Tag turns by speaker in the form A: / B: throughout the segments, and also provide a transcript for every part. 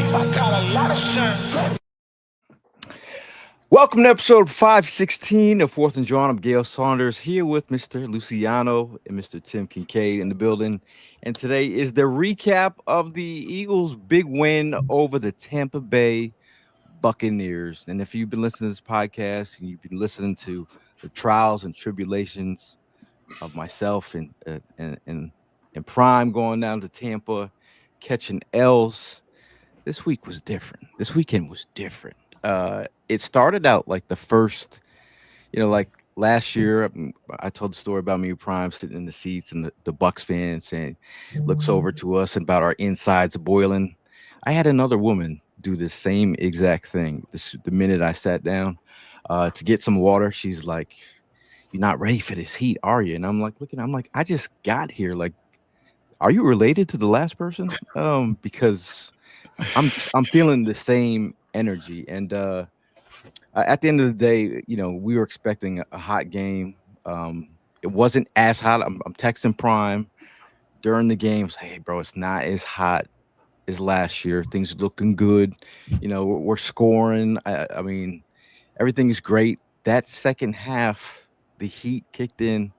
A: I got a lot of shine.
B: Welcome to episode 516 of Fourth and Jawn. I'm Gail Saunders here with Mr. Luciano and Mr. Tim Kincaid in the building. And today is the recap of the Eagles' big win over the Tampa Bay Buccaneers. And if you've been listening to this podcast and you've been listening to the trials and tribulations of myself and Prime going down to Tampa, catching L's, this week was different. This weekend was different. It started out like the first, like last year. I told the story about me and Prime sitting in the seats and the Bucks fan saying, looks over to us and about our insides boiling. I had another woman do the same exact thing. The minute I sat down to get some water, she's like, "You're not ready for this heat, are you?" And I'm like, I'm like, I just got here. Like, are you related to the last person? Because I'm feeling the same energy. And at the end of the day, we were expecting a hot game. It wasn't as hot. I'm texting Prime during the game. Say, hey, bro, it's not as hot as last year. Things are looking good. We're scoring. I mean, everything is great. That second half, the heat kicked in,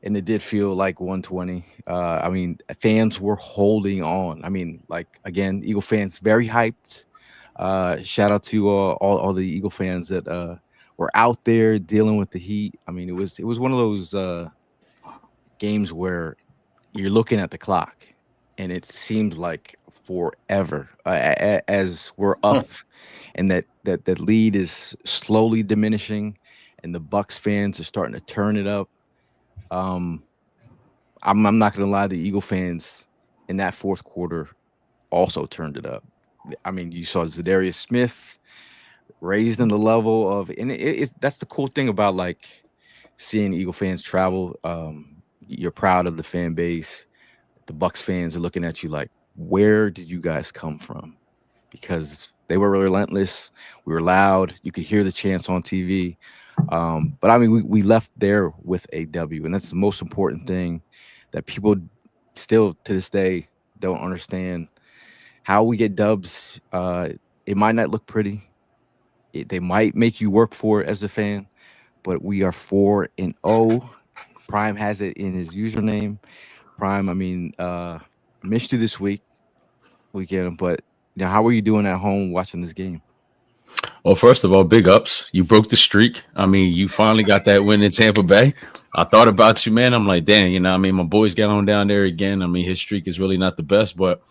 B: and it did feel like 120. I mean, fans were holding on. I mean, like, again, Eagle fans very hyped. Shout out to all the Eagle fans that were out there dealing with the heat. I mean, it was one of those games where you're looking at the clock, and it seems like forever as we're up, and that lead is slowly diminishing, and the Bucks fans are starting to turn it up. Um, I'm not gonna lie, the Eagle fans in that fourth quarter also turned it up. I mean, you saw Zadarius Smith raised in the level of, and that's the cool thing about like seeing Eagle fans travel. You're proud of the fan base. The Bucks fans are looking at you like, where did you guys come from? Because they were relentless. We were loud. You could hear the chants on TV. But I mean, we left there with a W, and that's the most important thing that people still to this day don't understand. How we get dubs, it might not look pretty. They might make you work for it as a fan, but we are 4-0. Prime has it in his username. Prime, I mean, missed you this weekend, but how are you doing at home watching this game?
C: Well, first of all, big ups. You broke the streak. I mean, you finally got that win in Tampa Bay. I thought about you, man. I'm like, damn, I mean, my boys got on down there again. I mean, his streak is really not the best, but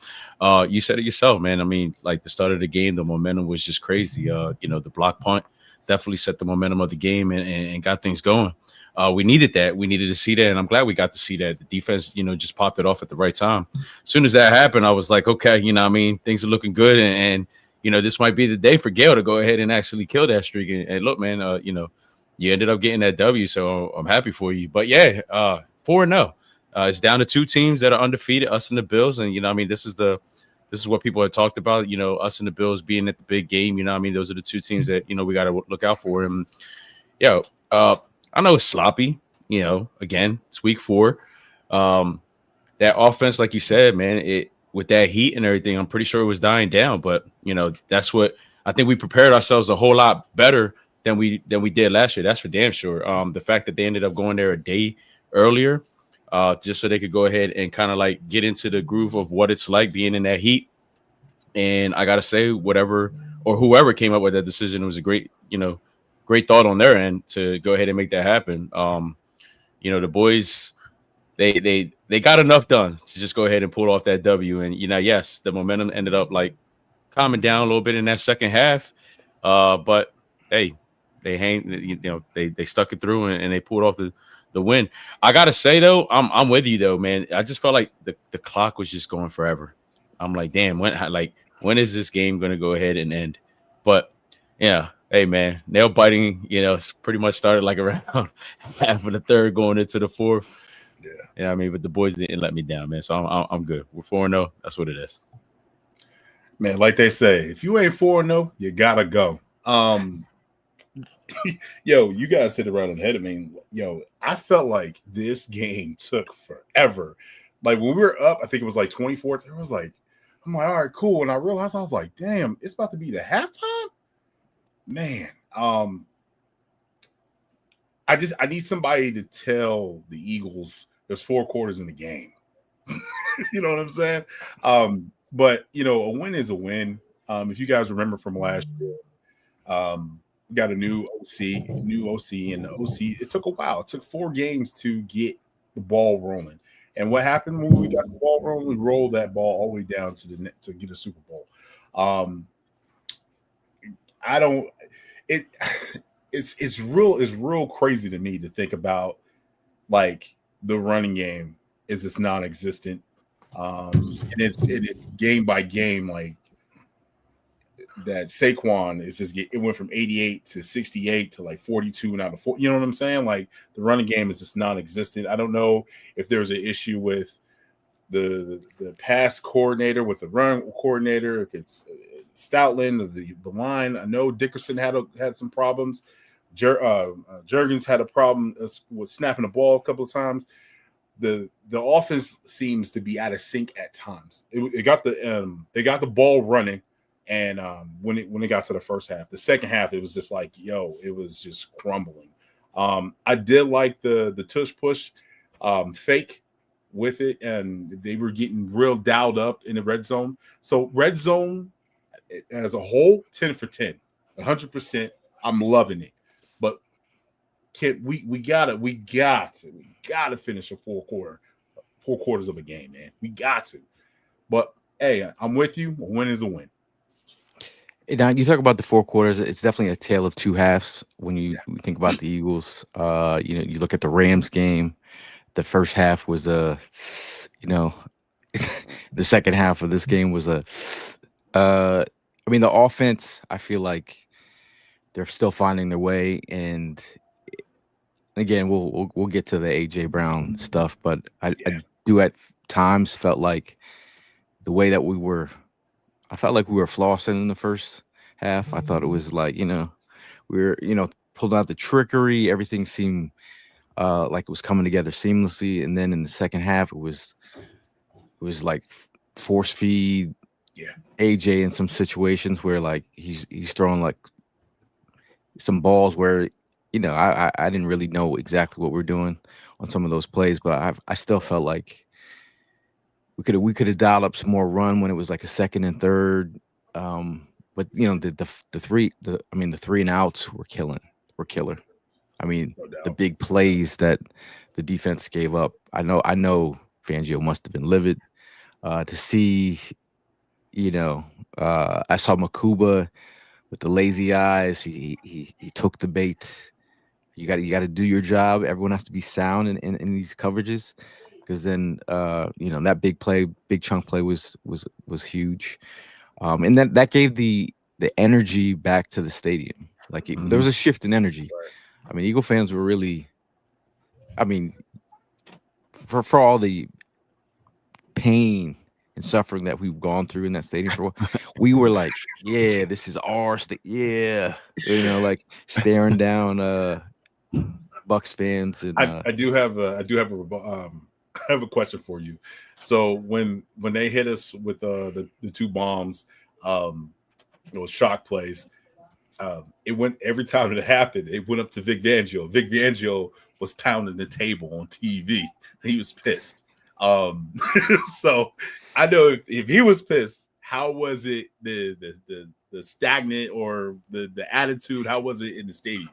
C: you said it yourself, man. I mean, like the start of the game, the momentum was just crazy. The block punt definitely set the momentum of the game and got things going. We needed that. We needed to see that, and I'm glad we got to see that. The defense, just popped it off at the right time. As soon as that happened, I was like, okay, I mean, things are looking good, and this might be the day for Gail to go ahead and actually kill that streak. And look, man, you ended up getting that W, so I'm happy for you. But yeah, 4-0. It's down to two teams that are undefeated, us and the Bills. And I mean, this is what people have talked about. Us and the Bills being at the big game. I mean, those are the two teams that we got to look out for. And I know it's sloppy. Again, it's week 4. That offense, like you said, man, with that heat and everything, I'm pretty sure it was dying down. But that's what I think we prepared ourselves a whole lot better than we did last year. That's for damn sure. The fact that they ended up going there a day earlier, just so they could go ahead and kind of like get into the groove of what it's like being in that heat. And I gotta say, whatever or whoever came up with that decision, it was a great thought on their end to go ahead and make that happen. The boys. They got enough done to just go ahead and pull off that W. And, yes, the momentum ended up like calming down a little bit in that second half. But hey, they stuck it through and they pulled off the win. I got to say, though, I'm with you, though, man. I just felt like the clock was just going forever. I'm like, damn, when is this game going to go ahead and end? But, yeah. Hey, man, nail biting, pretty much started like around half of the third going into the fourth. Yeah. I mean, but the boys didn't let me down, man. So I'm good. We're 4-0. That's what it is.
D: Man, like they say, if you ain't 4-0, you gotta go. You guys hit it right on the head. I mean, I felt like this game took forever. Like when we were up, I think it was like 24. There was like I'm like, all right, cool. And I realized I was like, damn, it's about to be the halftime. Man, I need somebody to tell the Eagles there's 4 quarters in the game. You know what I'm saying? But a win is a win. If you guys remember from last year, we got a new OC, and the OC. It took a while. It took 4 games to get the ball rolling. And what happened when we got the ball rolling? We rolled that ball all the way down to the net to get a Super Bowl. I don't. It's real crazy to me to think about, like, the running game is just non-existent, and it's game by game, like that. Saquon is just it went from 88 to 68 to like 42 and out of 4. You know what I'm saying? Like, the running game is just non-existent. I don't know if there's an issue with the pass coordinator, with the run coordinator, if it's Stoutland or the line. I know Dickerson had some problems. Jurgens had a problem with snapping the ball a couple of times. The offense seems to be out of sync at times. They got the ball running, and when it got to the first half, the second half, it was just like, it was just crumbling. I did like the tush push fake with it, and they were getting real dialed up in the red zone. So red zone as a whole, 10 for 10, 100%. I'm loving it. But we gotta finish a 4 quarters of a game, man. We got to. But hey, I'm with you. A win is a win.
B: Now, you talk about the 4 quarters. It's definitely a tale of 2 halves when you think about the Eagles. You look at the Rams game. The first half was the second half of this game was the offense, I feel like they're still finding their way, and again, we'll get to the AJ Brown stuff, but I do at times felt like the way that we were flossing in the first half. I thought it was like, we were, pulling out the trickery. Everything seemed like it was coming together seamlessly, and then in the second half, it was like force feed AJ in some situations where, like, he's throwing like some balls where, I didn't really know exactly what we're doing on some of those plays, but I still felt like we could have dialed up some more run when it was like a second and third. But the 3 and outs were killer. I mean, the big plays that the defense gave up. I know Fangio must have been livid to see. I saw Makuba with the lazy eyes. He took the bait. You got to do your job. Everyone has to be sound in these coverages, because then that big chunk play was huge, and that gave the energy back to the stadium. Like, there was a shift in energy. I mean, Eagle fans were really, for all the pain and suffering that we've gone through in that stadium for a while, we were like, yeah, this is our state. Yeah. Like staring down Bucks fans. And
D: I do have a question for you. So when they hit us with the 2 bombs, those shock plays, it went, every time it happened, it went up to Vic Fangio. Vic Fangio was pounding the table on TV. He was pissed. So I know if he was pissed, how was it the stagnant or the attitude? How was it in the stadium?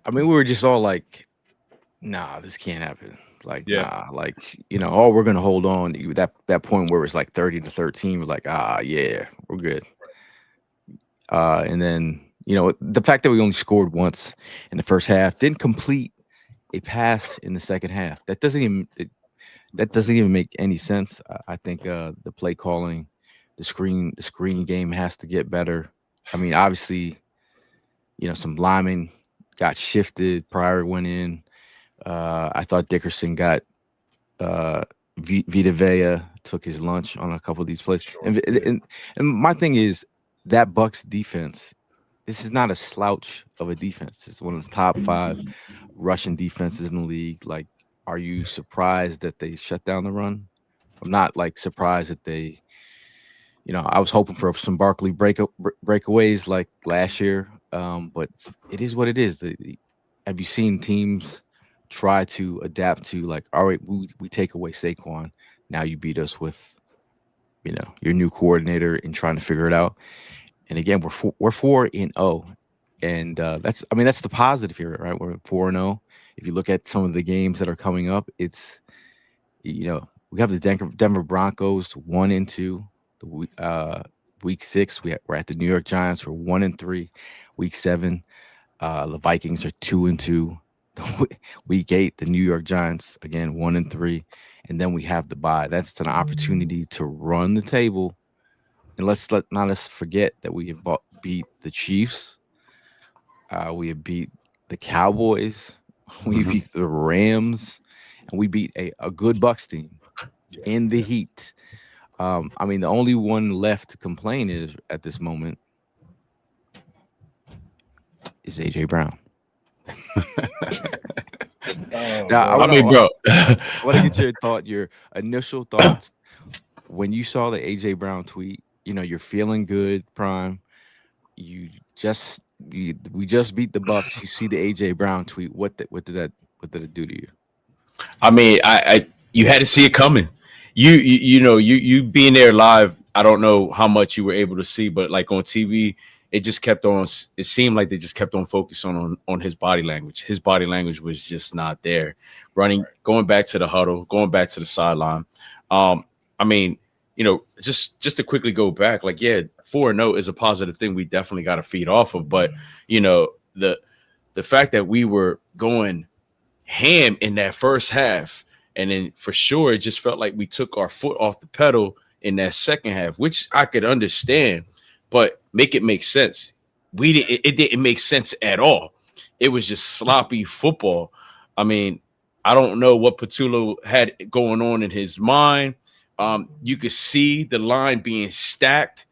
B: I mean, we were just all like, nah, this can't happen. Like, nah, like, we're going to hold on. That point where it's like 30-13, we're like, yeah, we're good. And then, the fact that we only scored once in the first half, didn't complete a pass in the second half. That doesn't even make any sense. I think the play calling, the screen game has to get better. I mean, obviously, some linemen got shifted. Pryor went in. I thought Dickerson got Vita Vea took his lunch on a couple of these plays. Sure. And my thing is that Bucks defense, this is not a slouch of a defense. It's one of the top 5 rushing defenses in the league. Like, are you surprised that they shut down the run? I'm not like surprised that they, I was hoping for some Barkley breakaways like last year, but it is what it is. Have you seen teams try to adapt to like, all right, we take away Saquon, now you beat us with, your new coordinator and trying to figure it out. And again, we're 4-0, and that's the positive here, right? We're 4-0. If you look at some of the games that are coming up, it's we have the Denver Broncos 1-2. Week 6, we're at the New York Giants. We're 1-3. Week 7, the Vikings are 2-2. Week 8, the New York Giants again 1-3, and then we have the bye. That's an opportunity to run the table. And let's not forget that we have beat the Chiefs. We have beat the Cowboys. We beat the Rams, and we beat a good Bucs team in the heat. The only one left to complain is at this moment is AJ Brown. Now,
C: bro,
B: I want to get your initial thoughts when you saw the AJ Brown tweet. You're feeling good, Prime. We just beat the Bucs. You see the AJ Brown tweet. What did it do to you?
C: I you had to see it coming. You being there live. I don't know how much you were able to see, but like on TV, it just kept on. It seemed like they just kept on focusing on his body language. His body language was just not there. Running, going back to the huddle, going back to the sideline. Just to quickly go back, 4-0 is a positive thing. We definitely got to feed off of, but the fact that we were going ham in that first half, and then for sure it just felt like we took our foot off the pedal in that second half, which I could understand, but make it make sense. It didn't make sense at all. It was just sloppy football. I don't know what Patullo had going on in his mind. You could see the line being stacked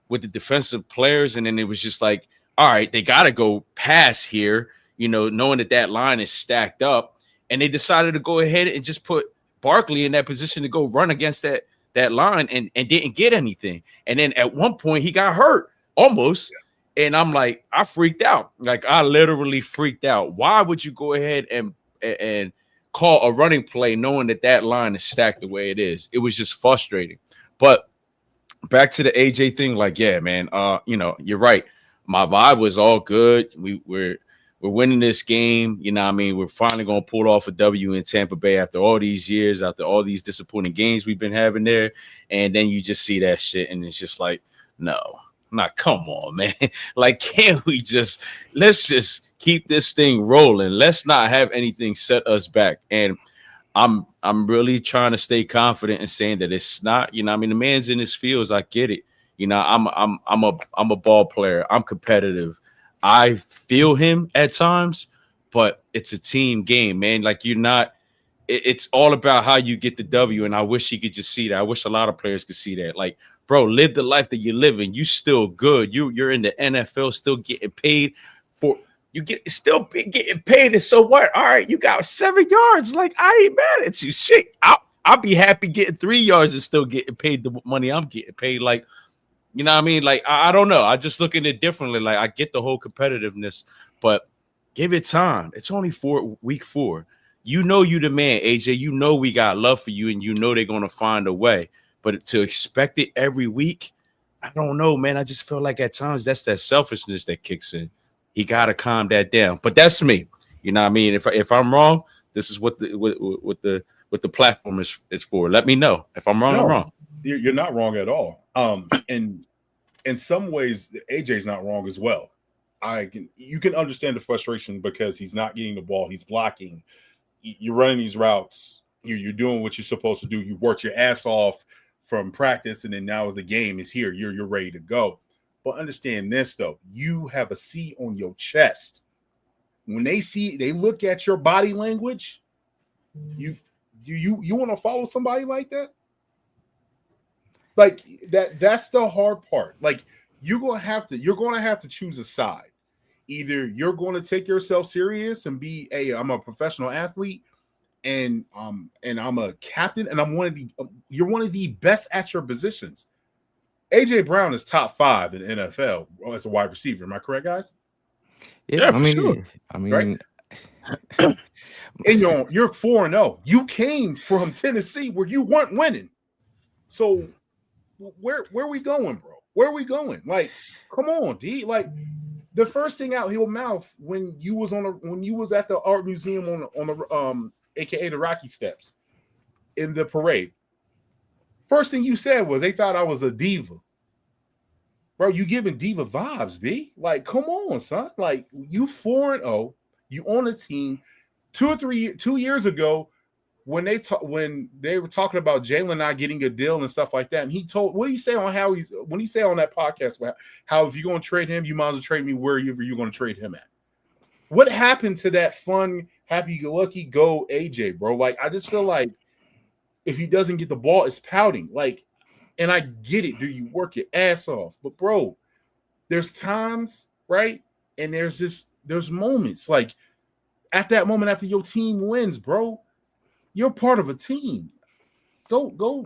C: with the defensive players, and then it was just like, all right, they got to go pass here, knowing that line is stacked up. And they decided to go ahead and just put Barkley in that position to go run against that line and didn't get anything. And then at one point he got hurt almost. And I'm like, I freaked out. Like, I literally freaked out. Why would you go ahead and call a running play knowing that line is stacked the way it is? It was just frustrating. But back to the AJ thing, yeah, man, you're right. My vibe was all good. We're winning this game. We're finally going to pull off a W in Tampa Bay after all these years, after all these disappointing games we've been having there. And then you just see that shit, and it's just like, no, come on, man. Can't we let's just keep this thing rolling. Let's not have anything set us back. And I'm really trying to stay confident in saying that it's not, the man's in his fields. I get it. I'm a ball player. I'm competitive. I feel him at times, but it's a team game, man. It's all about how you get the W. And I wish he could just see that. I wish a lot of players could see that. Bro, live the life that you're living. You still good. You're in the NFL, still getting paid still getting paid. And so what? All right, you got 7 yards. I ain't mad at you. Shit, I'll be happy getting 3 yards and still getting paid the money I'm getting paid. You know what I mean? I don't know. I just look at it differently. I get the whole competitiveness, but give it time. It's only week 4. You the man, AJ. We got love for you, and they're going to find a way. But to expect it every week, I don't know, man. I just feel like at times that's that selfishness that kicks in. He got to calm that down. But that's me. You know what I mean? If I'm wrong, this is what the platform is for. Let me know. If I'm wrong, I'm wrong.
D: You're not wrong at all. And in some ways, AJ's not wrong as well. You can understand the frustration because he's not getting the ball. He's blocking. You're running these routes. You're doing what you're supposed to do. You worked your ass off from practice, and then now the game is here. You're ready to go. But understand this, though. You have a C on your chest. When they look at your body language, you want to follow somebody like that? That's the hard part. You're going to have to choose a side. Either you're going to take yourself serious and be, hey, I'm a professional athlete, and I'm a captain, and you're one of the best at your positions. AJ Brown is top 5 in the NFL as a wide receiver. Am I correct, guys?
C: Yeah, for sure.
D: Right? And you're 4-0. You came from Tennessee where you weren't winning. So where we going, bro? Where are we going? Like, come on, D. Like, the first thing out your mouth when you was at the art museum on the aka the Rocky Steps in the parade, first thing you said was they thought I was a diva. Bro, you giving diva vibes, B. Like, come on, son. Like, you 4-0, you on a team. 2 years ago, when they were talking about Jalen not getting a deal and stuff like that, and he told, what did he say on when he said on that podcast about how if you're going to trade him, you might as well trade me wherever you're going to trade him at. What happened to that fun, happy-go-lucky go AJ, bro? Like, I just feel like if he doesn't get the ball, it's pouting. Like, and I get it. Do you work your ass off? But, bro, there's times, right? And there's moments. Like, at that moment after your team wins, bro, you're part of a team. Go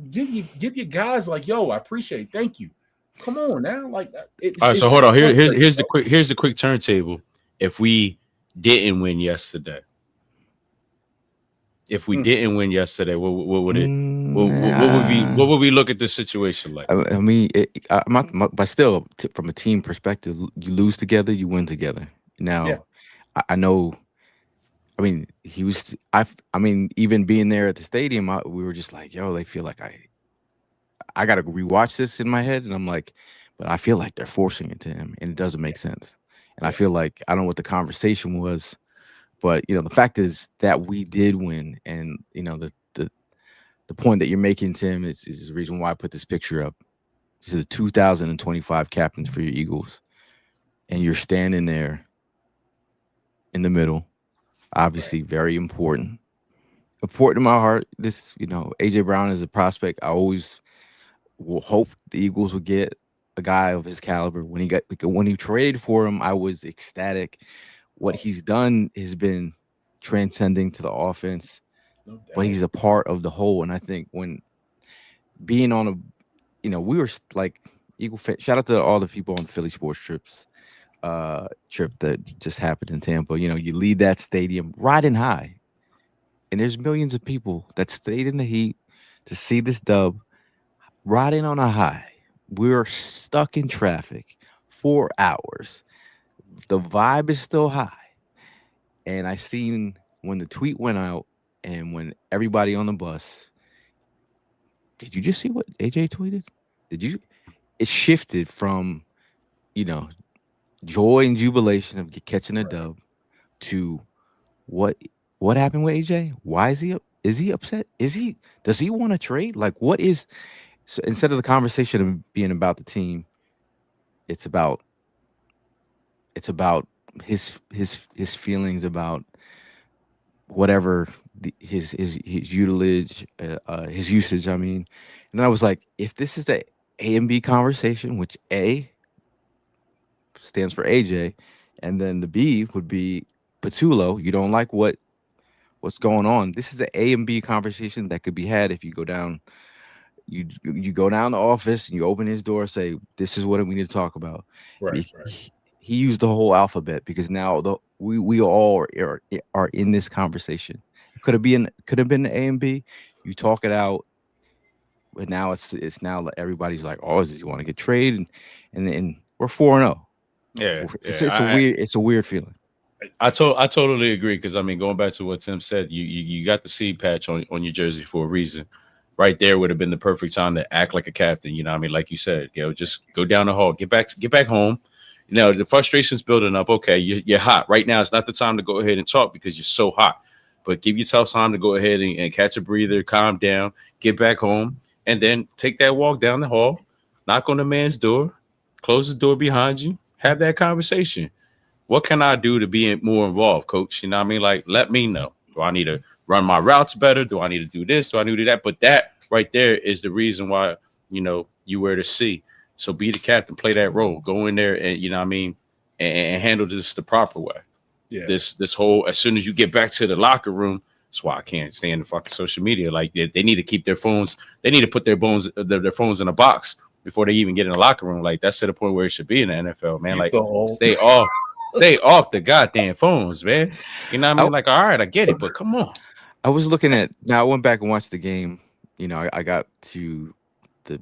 D: give your guys like, yo, I appreciate it. Thank you. Come on now. Like,
C: all right, so hold on. Here's the quick turntable. If we didn't win yesterday, what would we look at this situation like?
B: I mean, but still, from a team perspective, you lose together, you win together. Now, yeah. I know. I mean, even being there at the stadium, we were just like, yo, they feel like I got to rewatch this in my head. And I'm like, but I feel like they're forcing it to him and it doesn't make sense. And I feel like, I don't know what the conversation was, but, the fact is that we did win. And, the point that you're making, Tim, is the reason why I put this picture up. These are the 2025 captains for your Eagles. And you're standing there in the middle. Obviously, very important in my heart. This, AJ Brown is a prospect. I always will hope the Eagles will get a guy of his caliber. When he traded for him, I was ecstatic. What he's done has been transcending to the offense, but he's a part of the whole. And I think when being on we were like Eagle fan. Shout out to all the people on Philly sports trips. Trip that just happened in Tampa. You lead that stadium riding high, and there's millions of people that stayed in the heat to see this dub riding on a high. We're stuck in traffic 4 hours. The vibe is still high, and I seen when the tweet went out and when everybody on the bus. Did you just see what AJ tweeted? It shifted from joy and jubilation of catching a dub to what happened with AJ? Why is he upset? Does he want to trade? Like, what is, so instead of the conversation being about the team, it's about his feelings about whatever his usage, I mean. And then I was like, if this is a and B conversation, which A stands for AJ, and then the B would be Patullo. You don't like what's going on. This is an A and B conversation that could be had if you go down. You go down the office and you open his door, say, "This is what we need to talk about."
D: Right.
B: He used the whole alphabet because now we all are in this conversation. It could have been the A and B. You talk it out, but now it's now everybody's like, "Oh, does he want to get traded?" And then we're 4-0.
C: Yeah,
B: it's a weird feeling.
C: I totally agree because going back to what Tim said, you got the C patch on your jersey for a reason. Right there would have been the perfect time to act like a captain. Like you said, just go down the hall, get back home. The frustration's building up. Okay, you're hot right now. It's not the time to go ahead and talk because you're so hot. But give yourself time to go ahead and catch a breather, calm down, get back home, and then take that walk down the hall, knock on the man's door, close the door behind you. Have that conversation. What can I do to be more involved, coach? Like, let me know. Do I need to run my routes better? Do I need to do this? Do I need to do that? But that right there is the reason why, you wear the C. So be the captain, play that role. Go in there and, and handle this the proper way.
D: Yeah.
C: This whole, as soon as you get back to the locker room, That's why I can't stand the fucking social media. Like they need to keep their phones. They need to put their phones in a box before they even get in the locker room. Like that's to the point where it should be in the NFL, man.
D: He's
C: Like
D: so old.
C: stay off the goddamn phones, man. You know what I mean? Like, all right, I get it, but come on.
B: I was looking at now. I went back and watched the game. You know, I got to the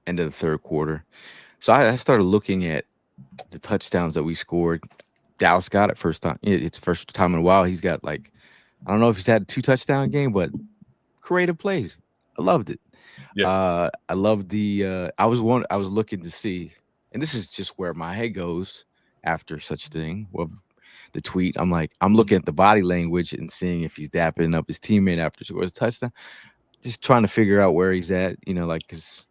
B: end of the third quarter, so I started looking at the touchdowns that we scored. Dallas got it first time. It's first time in a while. He's got like, I don't know if he's had a 2-touchdown game, but creative plays. I loved it.
D: Yeah.
B: I loved the. I was looking to see, and this is just where my head goes after such thing. Well, the tweet. I'm looking at the body language and seeing if he's dapping up his teammate after he scores a touchdown. Just trying to figure out where he's at. You know, like because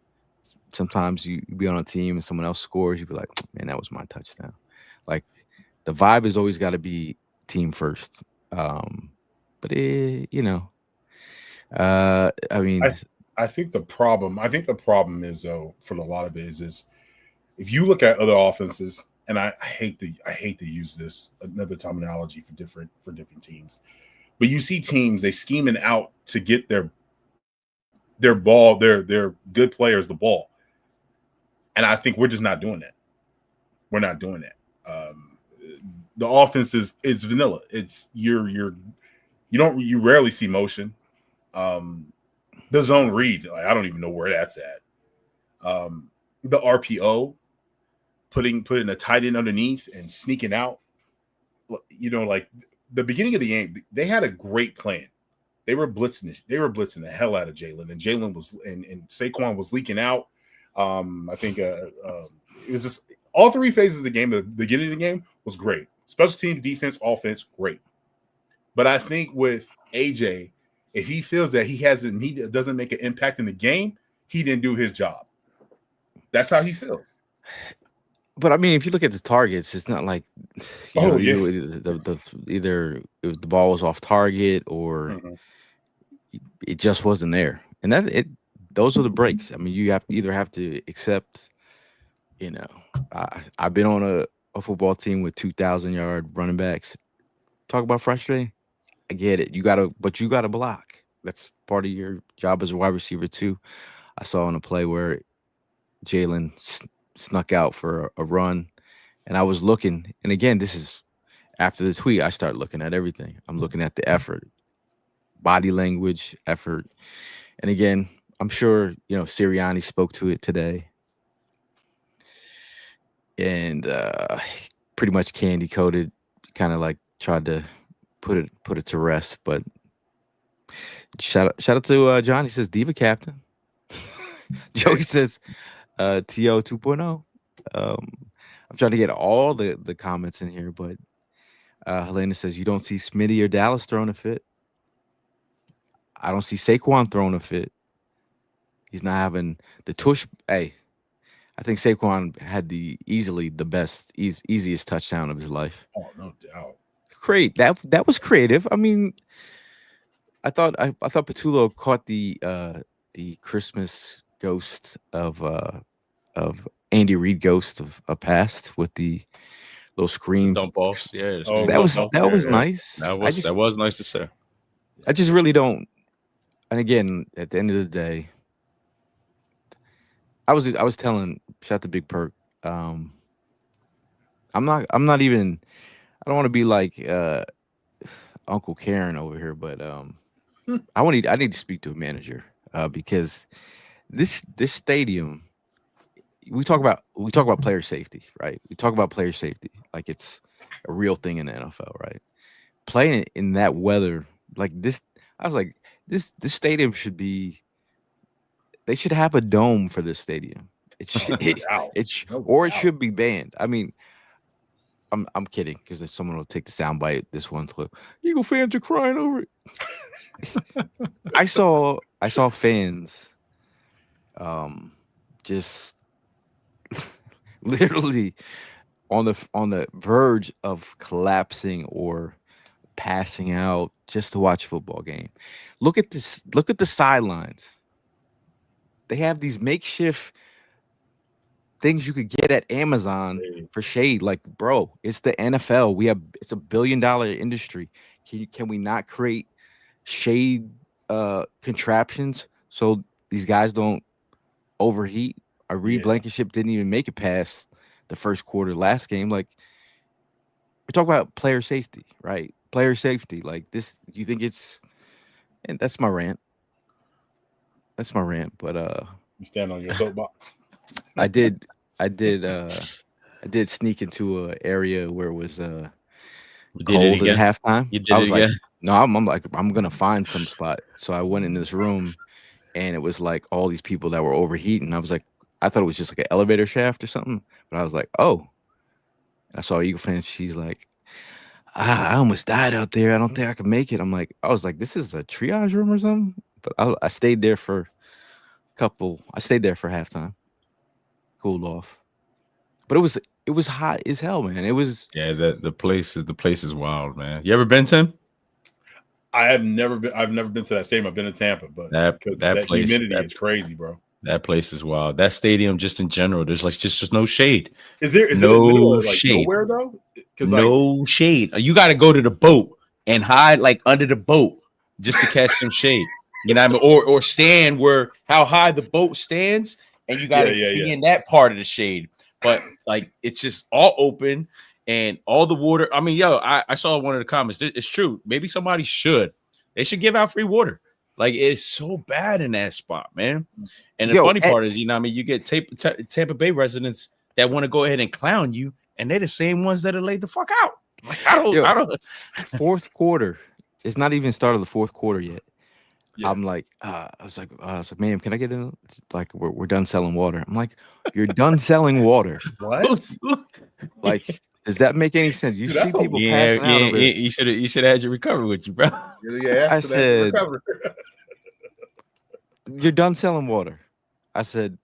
B: sometimes you be on a team and someone else scores, you be like, man, that was my touchdown. Like the vibe has always got to be team first. But you know, I mean,
D: I think the problem is though for a lot of it is if you look at other offenses, and I hate to use this another terminology for different teams, but you see teams they scheming out to get their ball, their good players the ball, and I think we're just not doing that. We're not doing that. The offense is vanilla. It's you rarely see motion. The zone read, like, I don't even know where that's at. The RPO, putting a tight end underneath and sneaking out. You know, like the beginning of the game, they had a great plan. They were blitzing the hell out of Jalen, and Jalen was and Saquon was leaking out. I think it was just all three phases of the game. The beginning of the game was great. Special teams, defense, offense, great. But I think with AJ, if he feels that he doesn't make an impact in the game, he didn't do his job. That's how he feels.
B: But I mean, if you look at the targets, it's not like either the ball was off target or it just wasn't there, and those are the breaks. I mean, you have to accept. You know, I've been on a football team with 2,000-yard running backs. Talk about frustrating. I get it. You gotta block. That's part of your job as a wide receiver too. I saw on a play where Jalen snuck out for a run, and I was looking. And again, this is after the tweet. I start looking at everything. I'm looking at the effort, body language, effort, and again, I'm sure Sirianni spoke to it today, and pretty much candy coated, kind of like tried to put it to rest. But shout out to John. He says Diva Captain. Joey says TO 2.0. I'm trying to get all the comments in here, but Helena says you don't see Smitty or Dallas throwing a fit. I don't see Saquon throwing a fit. He's not having the tush. Hey, I think Saquon had easily the best, easiest touchdown of his life.
D: Oh, no doubt.
B: Great. That was creative. I mean, I thought Patullo caught the Christmas ghost of Andy Reid ghost of a past with the little screen
C: Dump balls. Yeah.
B: that was nice.
C: That was nice to say.
B: I just really don't. And again, at the end of the day, I was telling, shout out to Big Perk. I'm not even. I don't want to be like Uncle Karen over here, but I need to speak to a manager because this stadium. We talk about player safety, right? We talk about player safety like it's a real thing in the NFL, right? Playing in that weather like this, I was like, this stadium should be. They should have a dome for this stadium. It should be banned. I mean, I'm kidding because if someone will take the soundbite, this one clip, Eagle fans are crying over it. I saw fans, just literally on the verge of collapsing or passing out just to watch a football game. Look at this. Look at the sidelines. They have these makeshift things you could get at Amazon for shade. Like, bro, it's the NFL. It's $1 billion industry. Can we not create shade contraptions so these guys don't overheat. Reed Blankenship didn't even make it past the first quarter last game. Like, we're talking about player safety, right? Player safety. Like this, you think it's, and that's my rant. That's my rant. But
D: you stand on your soapbox.
B: I did sneak into an area where it was cold at halftime.
C: You did
B: I was
C: it
B: like,
C: again?
B: no, I'm like, I'm gonna find some spot. So I went in this room, and it was like all these people that were overheating. I was like, I thought it was just like an elevator shaft or something, but I was like, oh. I saw Eagle fan. She's like, I almost died out there. I don't think I could make it. I was like, this is a triage room or something. But I stayed there for I stayed there for halftime, cooled off. But it was hot as hell, man. It was.
C: Yeah, the place is wild, man. You ever been, Tim?
D: I've never been to that stadium. I've been to Tampa, but that place, humidity is crazy, bro.
C: That place is wild. That stadium, just in general, there's like just no shade.
D: Is it in the middle of, like, nowhere though?
C: No shade. You got to go to the boat and hide like under the boat just to catch some shade. You know what I mean? Or stand where how high the boat stands, and you got to be in that part of the shade. But like it's just all open and all the water. I mean, I saw one of the comments. It's true. Maybe somebody should. They should give out free water. Like, it's so bad in that spot, man. And the funny part is, you know what I mean? You get Tampa Bay residents that want to go ahead and clown you, and they're the same ones that are laid the fuck out. Like, I don't.
B: Fourth quarter. It's not even started the fourth quarter yet. Yeah. I'm like, I was like, ma'am, can I get in? Like, we're done selling water. I'm like, you're done selling water.
D: What?
B: Like, does that make any sense? You see people passing out over it.
C: You should have had your recovery with you, bro.
D: Yeah,
B: I said, you're done selling water. I said,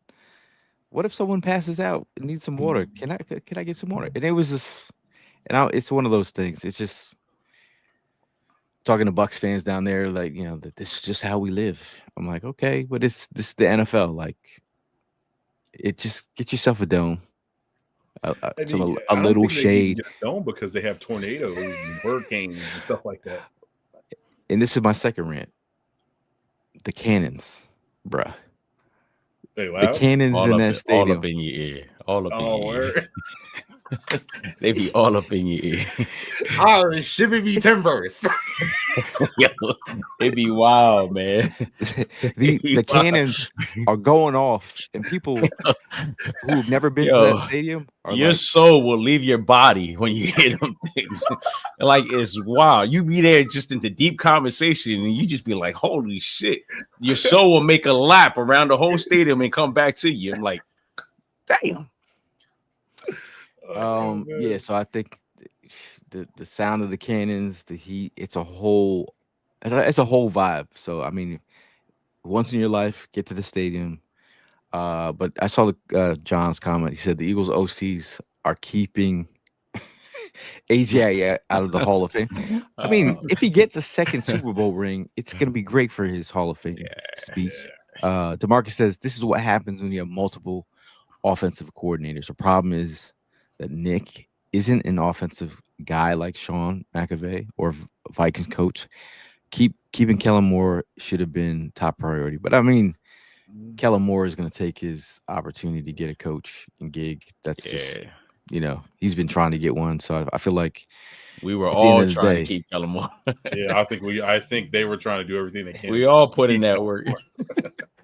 B: what if someone passes out and needs some water? Can I get some water? And it was just, it's one of those things. It's just talking to Bucs fans down there, like, you know, that this is just how we live. I'm like, okay, but this is the NFL. Like, it just get yourself a dome. A little shade.
D: Dome because they have tornadoes and hurricanes and stuff like that.
B: And this is my second rant. The cannons, bruh. The cannons in that stadium.
C: All up in your ear. All up in your ear. They be all up in your ear.
D: Oh, shipping me timbers.
C: Yo, they be wild, man.
B: The cannons are going off, and people who've never been to that stadium are
C: your soul will leave your body when you hear them things. Like, it's wild. You be there just in the deep conversation, and you just be like, holy shit. Your soul will make a lap around the whole stadium and come back to you. I'm like, damn.
B: Yeah, so I think the sound of the cannons, the heat, it's a whole vibe. So I mean, once in your life, get to the stadium. But I saw John's comment. He said the Eagles OCs are keeping AJ out of the Hall of Fame. I mean, if he gets a second Super Bowl ring, it's gonna be great for his Hall of Fame speech. DeMarcus says this is what happens when you have multiple offensive coordinators. The problem is that Nick isn't an offensive guy like Sean McAvey or Vikings coach. Keeping Kellen Moore should have been top priority. But I mean, Kellen Moore is going to take his opportunity to get a coach and gig. That's just, you know, he's been trying to get one. So I feel like
C: we were all trying to keep Kellen Moore.
D: Yeah, I think they were trying to do everything they can.
C: We all put in that work.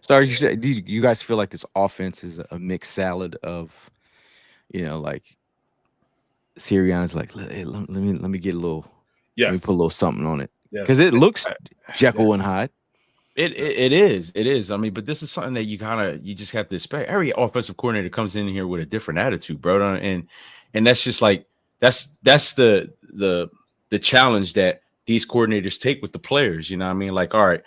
B: So do you guys feel like this offense is a mixed salad of, you know, like Sirianni's like, hey, let me get a little, let me put a little something on it, because it looks Jekyll and Hyde.
C: It is. I mean, but this is something that you just have to expect. Every offensive coordinator comes in here with a different attitude, bro, and that's just like that's the challenge that these coordinators take with the players. You know what I mean? Like, all right,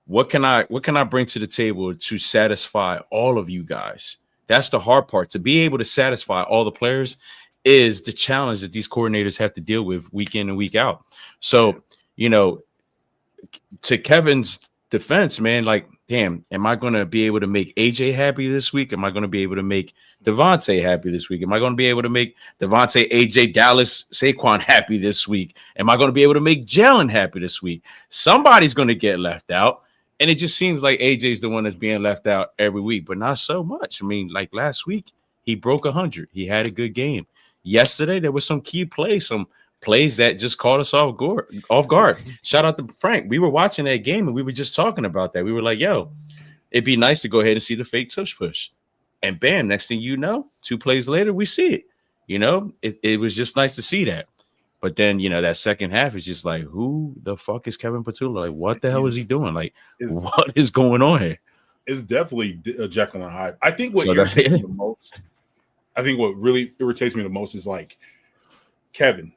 C: what can I bring to the table to satisfy all of you guys? That's the hard part. To be able to satisfy all the players is the challenge that these coordinators have to deal with week in and week out. So, you know, to Kevin's defense, man, like, damn, am I going to be able to make AJ happy this week? Am I going to be able to make Devontae happy this week? Am I going to be able to make Devontae, AJ, Dallas, Saquon happy this week? Am I going to be able to make Jalen happy this week? Somebody's going to get left out. And it just seems like AJ's the one that's being left out every week, but not so much. I mean, like last week, he broke 100. He had a good game. Yesterday, there was some key plays, some plays that just caught us off guard. Shout out to Frank. We were watching that game and we were just talking about that. We were like, yo, it'd be nice to go ahead and see the fake tush push. And bam, next thing you know, 2 plays later, we see it. You know, it was just nice to see that. But then, you know, that second half is just like, who the fuck is Kevin Petula? Like, what the hell is he doing? Like, what is going on here?
D: It's definitely a Jekyll and Hyde. I think what irritates me the most, I think what really irritates me the most is like, Kevin,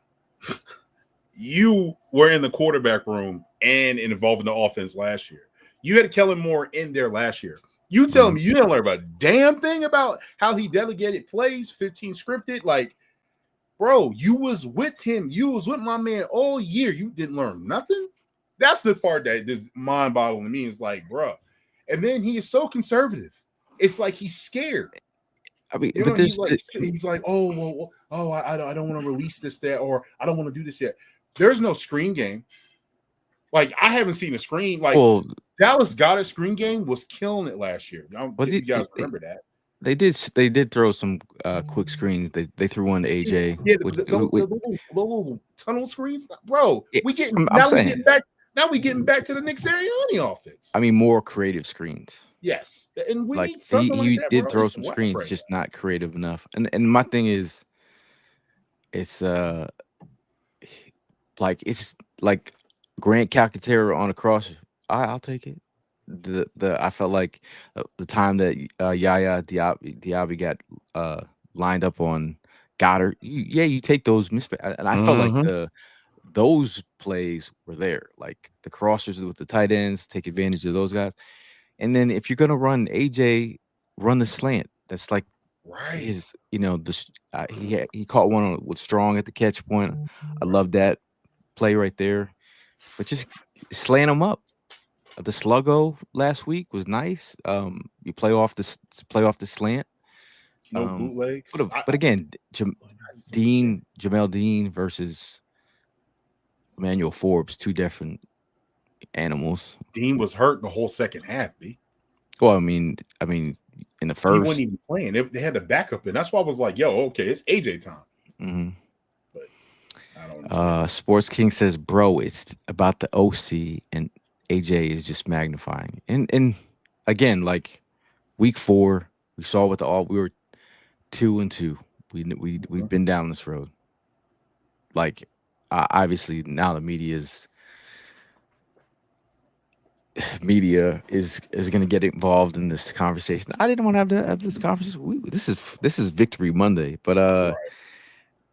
D: you were in the quarterback room and involved in the offense last year. You had Kellen Moore in there last year. You telling me you didn't learn a damn thing about how he delegated plays, 15 scripted? Like, bro, you was with him. You was with my man all year. You didn't learn nothing? That's the part that is mind-boggling to me. It's like, bro. And then he is so conservative. It's like he's scared.
B: I mean,
D: You
B: but
D: know,
B: there's
D: he's like, I don't want to release this, that, or I don't want to do this yet. There's no screen game. Like, I haven't seen a screen. Like, Dallas Goedert screen game was killing it last year. I don't think you guys remember that.
B: They did throw some quick screens. They threw one to AJ.
D: Yeah, the little tunnel screens, bro. We getting back to the Nick Sirianni offense.
B: I mean, more creative screens.
D: Yes, and we
B: like
D: need something
B: he
D: like that,
B: did
D: bro.
B: throw
D: It's
B: some
D: wet
B: screens,
D: right
B: just not creative enough. And my thing is, it's like Grant Calcaterra on a cross. I'll take it. I felt like the time that Yaya Diaby got lined up on Goddard. You take those mismatch, and I felt like those plays were there, like the crossers with the tight ends, take advantage of those guys. And then if you're gonna run AJ, run the slant. That's like his, you know, he caught one with Strong at the catch point. I love that play right there. But just slant them up. The sluggo last week was nice. You play off the slant.
D: No bootlegs.
B: But again, Jamel Dean versus Emmanuel Forbes, 2 different animals.
D: Dean was hurt the whole second half, B.
B: Well, I mean, in the first,
D: he wasn't even playing. They had the backup in. That's why I was like, "Yo, okay, it's AJ time."
B: Mm-hmm.
D: But I don't know.
B: Sports King says, "Bro, it's about the OC, and AJ is just magnifying." And again, like week 4, we saw what we were 2-2. We've been down this road. Like, obviously now the media is going to get involved in this conversation. I didn't want to have this conversation. This is Victory Monday, but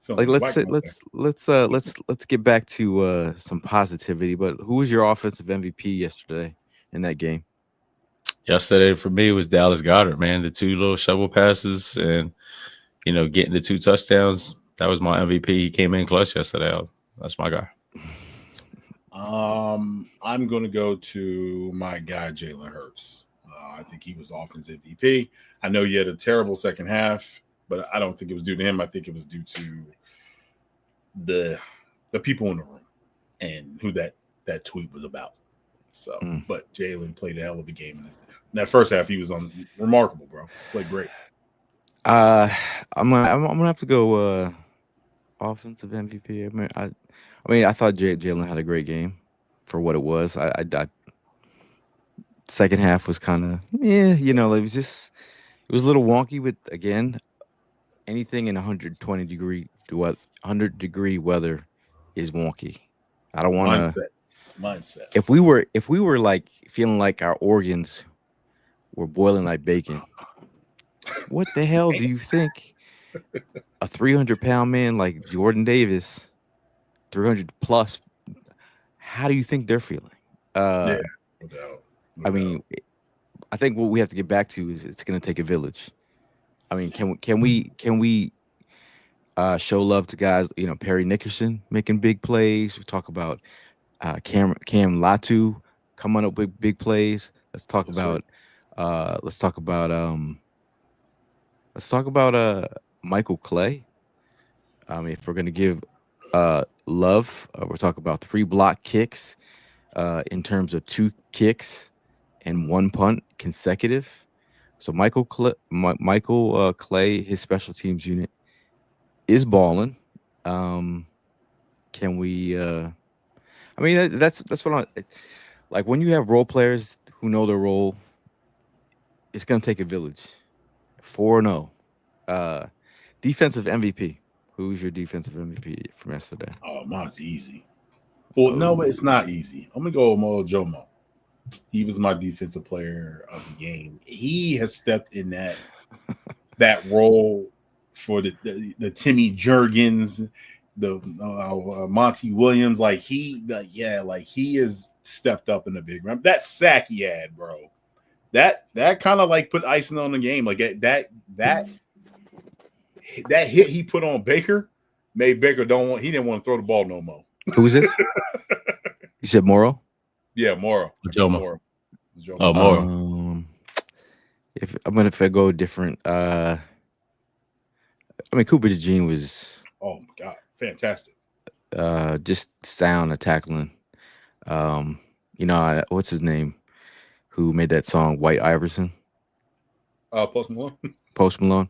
B: like let's get back to some positivity. But who was your offensive MVP yesterday in that game?
C: Yesterday for me was Dallas Goedert, man. The 2 little shovel passes and, you know, getting the 2 touchdowns. That was my MVP. He came in clutch yesterday. That's my guy.
D: I'm going to go to my guy, Jalen Hurts. I think he was offense MVP. I know he had a terrible second half, but I don't think it was due to him. I think it was due to the people in the room and who that tweet was about. So, but Jalen played a hell of a game. In that first half, he was remarkable, bro. Played great.
B: I'm gonna have to go offensive MVP. I mean, I thought Jalen had a great game for what it was. I second half was kind of it was a little wonky with, again, anything in 100 degree weather is wonky. I don't want to
D: mindset.
B: If we were like feeling like our organs were boiling like bacon, what the hell do you think a 300-pound man like Jordan Davis, 300 plus, how do you think they're feeling?
D: No doubt.
B: I mean, I think what we have to get back to is it's going to take a village. I mean, can we show love to guys? You know, Perry Nickerson making big plays. We talk about Cam Latu coming up with big plays. Let's talk
D: Yes, sir.
B: about let's talk about Michael Clay. If we're gonna give love, we're talking about 3 block kicks in terms of 2 kicks and 1 punt consecutive. So Michael Clay, his special teams unit is balling. Um, can we? I mean, that's what I like. When you have role players who know their role, it's gonna take a village. 4-0. Uh, defensive MVP. Who's your defensive MVP from yesterday?
D: Oh, mine's easy. Well, no,
B: Oh,
D: it's not easy. I'm gonna go with Mo Jomo. He was my defensive player of the game. He has stepped in that role for the Timmy Jurgens, the Monty Williams. Like he has stepped up in the big run. That sack he had, bro. That kind of like put icing on the game. Like that hit he put on Baker made Baker he didn't want to throw the ball no more.
B: who is it? You said Morrow.
D: Yeah, Moro.
C: Jomo.
D: Jomo.
C: Oh, more.
B: If I go different, I mean Cooper DeJean was
D: Oh my god, fantastic.
B: just sound at tackling. What's his name? Who made that song White Iverson?
D: Post Malone.
B: Post Malone.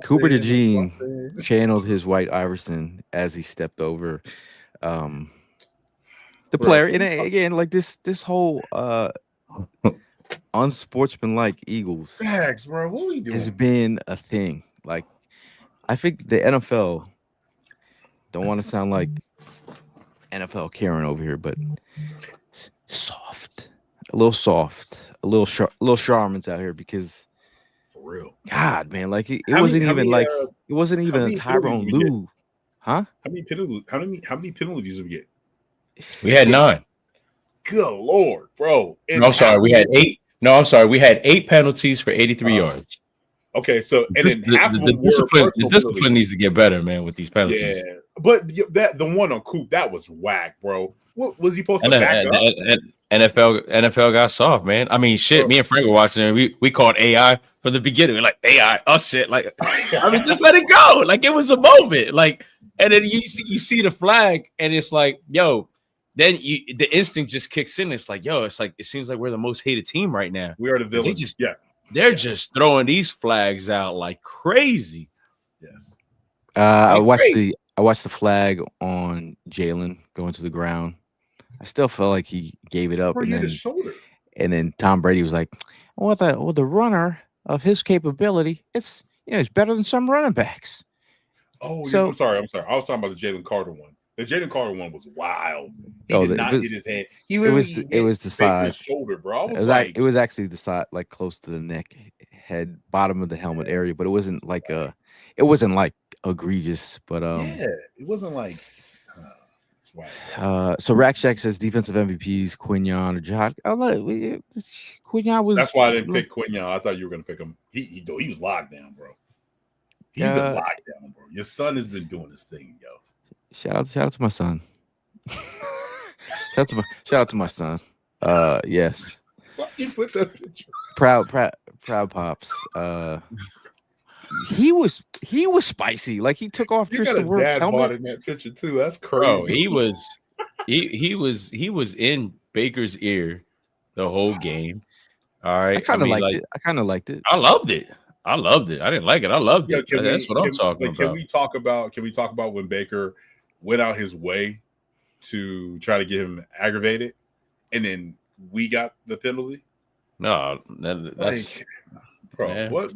B: Cooper DeJean channeled his White Iverson as he stepped over the
D: Bro,
B: player. And again, like this whole unsportsmanlike Eagles
D: Bags, bro. What are we doing?
B: has been a thing. Like I think the NFL, don't want to sound like NFL Karen over here, but soft, a little Charmans out here because
D: For real.
B: God, man, like it
D: How
B: wasn't
D: many- how
B: even
D: many,
B: like it wasn't even a
D: many
B: Tyrone
D: penalties we get?
B: Lue, huh?
D: How many penalties did we get?
C: We had 9.
D: Good lord, bro.
C: No, I'm sorry. We had 8. No, I'm sorry. We had 8 penalties for 83 yards.
D: Okay, so and then half of
C: The
D: them
C: discipline,
D: were
C: the
D: personal
C: discipline
D: penalties.
C: needs to get better, man, with these penalties.
D: Yeah, but that the one on Coop that was whack, bro. What was he supposed to
C: And
D: back up?
C: NFL got soft, man. I mean, shit. Me and Frank were watching, and we called AI from the beginning. We're like AI, oh shit, like I mean, just let it go. Like it was a moment, like, and then you see the flag, and it's like, yo. Then the instinct just kicks in. It's like, yo, it's like it seems like we're the most hated team right now.
D: We are the villains.
C: They're just throwing these flags out like crazy.
D: Yes.
B: I watched
C: crazy.
B: the flag on Jalen going to the ground. I still felt like he gave it up,
D: Bro, he hit his shoulder.
B: and then Tom Brady was like, "Well, the runner of his capability, it's better than some running backs."
D: Oh,
B: So-
D: I'm sorry. I was talking about the Jalen Carter one. The Jalen Carter one was wild. He
B: Oh,
D: did
B: it
D: not
B: was-
D: hit his hand.
B: it was the side.
D: shoulder, bro. I
B: It
D: was
B: was
D: like,
B: it was actually the side, like close to the neck, head, bottom of the helmet area, but it wasn't like egregious. But
D: yeah, it wasn't like. It's wild.
B: so Rack Shack says defensive MVPs Quinyon or Jihad. Quinyon was.
D: That's why I didn't pick Quinyon. I thought you were gonna pick him. He was locked down, bro. He's been locked down, bro. Your son has been doing this thing, yo.
B: Shout out to my son. shout out to my son. Yes.
D: Why you put that picture?
B: Proud pops. He was spicy. Like he took off
D: You got
B: Tristan
D: his
B: Wirfs'
D: dad bought
B: helmet.
D: in that picture too. That's crazy.
C: Bro, he was in Baker's ear the whole game. All right.
B: I kind of liked it. I kind of liked it.
C: I loved it. I didn't like it. I loved it. That's what I'm talking about.
D: Can we talk about when Baker went out his way to try to get him aggravated, and then we got the penalty?
C: No, that's
D: bro.
C: Yeah.
D: What?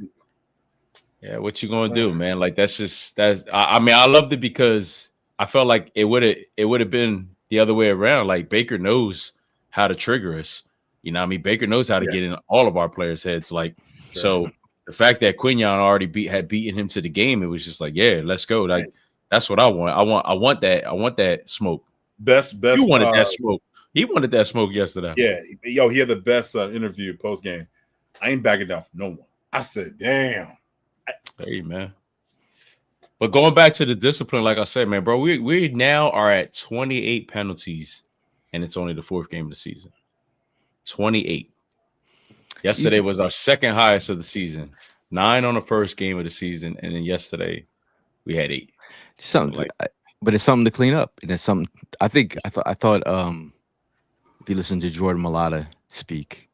C: Yeah, what you gonna do, man? Like I mean, I loved it because I felt like it would have been the other way around. Like Baker knows how to trigger us. You know what I mean? Baker knows how to get in all of our players' heads. Like, so the fact that Quinyon already had beaten him to the game, it was just like, yeah, let's go. Like, that's what I want. I want that smoke.
D: Best.
C: You wanted that smoke. He wanted that smoke yesterday.
D: Yeah, yo, he had the best interview post game. I ain't backing down for no one. I said, damn.
C: Hey, man. But going back to the discipline, like I said, man, bro, we now are at 28 penalties, and it's only the 4th game of the season. 28. Yesterday was our second highest of the season. 9 on the first game of the season, and then yesterday we had 8.
B: Something, but it's something to clean up, and it's something. I thought. If you listen to Jordan Mailata speak,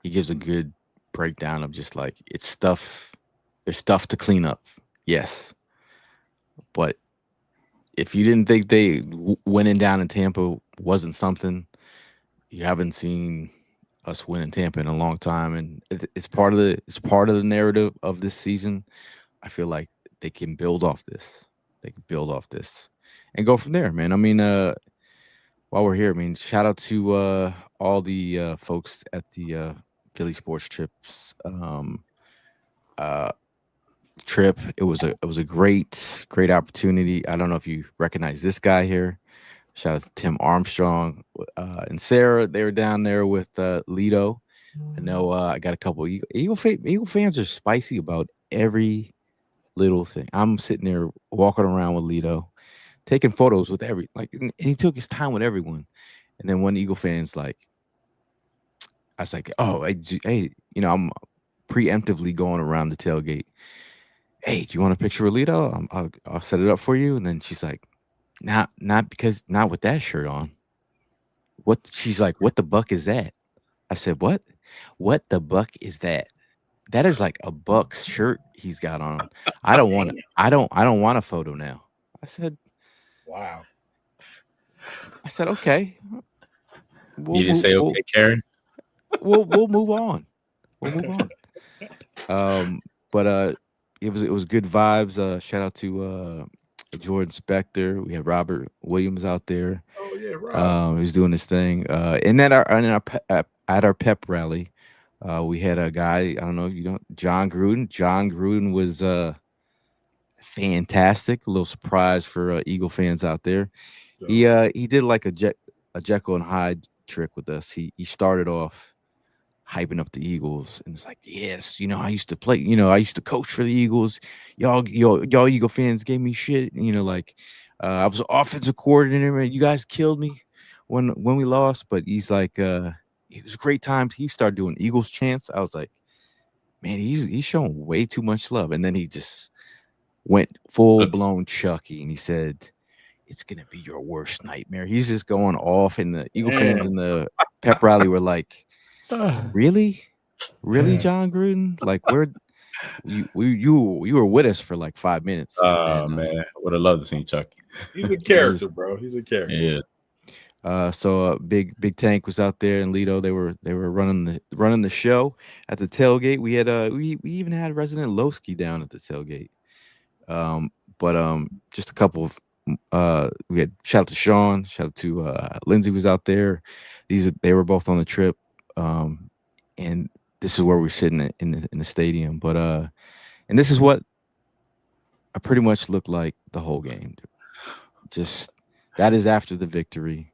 B: he gives a good breakdown of just like it's stuff. There's stuff to clean up, yes, but if you didn't think they winning down in Tampa wasn't something, you haven't seen us win in Tampa in a long time, and it's part of the narrative of this season. I feel like they can build off this. They can build off this and go from there, man. I mean, while we're here, I mean, shout out to all the folks at the Philly Sports Trips trip. It was a great opportunity. I don't know if you recognize this guy here. Shout out to Tim Armstrong and Sarah. They were down there with Lido. I know I got a couple Eagle fans are spicy about every little thing. I'm sitting there walking around with Lido, taking photos with and he took his time with everyone. And then one Eagle fan's like, I was like, oh, hey, I'm preemptively going around the tailgate. Hey, do you want a picture with Lido? I'll set it up for you. And then she's like, not with that shirt on. What? She's like, what the buck is that? I said, what? What the buck is that? That is like a Bucks shirt he's got on. I don't want a photo now. I said,
D: wow.
B: I said, okay.
C: You didn't say okay, Karen?
B: We'll move on. We'll move on. But it was good vibes. Shout out to Jordan Spector. We had Robert Williams out there.
D: Oh yeah, right.
B: He was doing his thing. And at our pep rally, we had a guy. I don't know if you don't. John Gruden. John Gruden was fantastic. A little surprise for Eagle fans out there. Yeah. He did like a Jekyll and Hyde trick with us. He started off hyping up the Eagles and it's like, yes, I used to play, I used to coach for the Eagles. Y'all Eagle fans gave me shit. I was an offensive coordinator and you guys killed me when we lost. But he's like, it was a great time. He started doing Eagles chants. I was like, man, he's showing way too much love. And then he just went full blown Chucky and he said, it's gonna be your worst nightmare. He's just going off, and the Eagle fans in the pep rally were like, really, John Gruden? Like, you were with us for like 5 minutes.
C: Oh man, would have loved to see Chucky.
D: He's a character, bro. He's a character.
C: Yeah.
B: So Big Tank was out there, and Lido. They were running the show at the tailgate. We had we even had Resident Lowski down at the tailgate. But just a couple of we had shout out to Sean, shout out to Lindsay was out there. They were both on the trip. And this is where we're sitting in the stadium. But and this is what I pretty much looked like the whole game. Just that is after the victory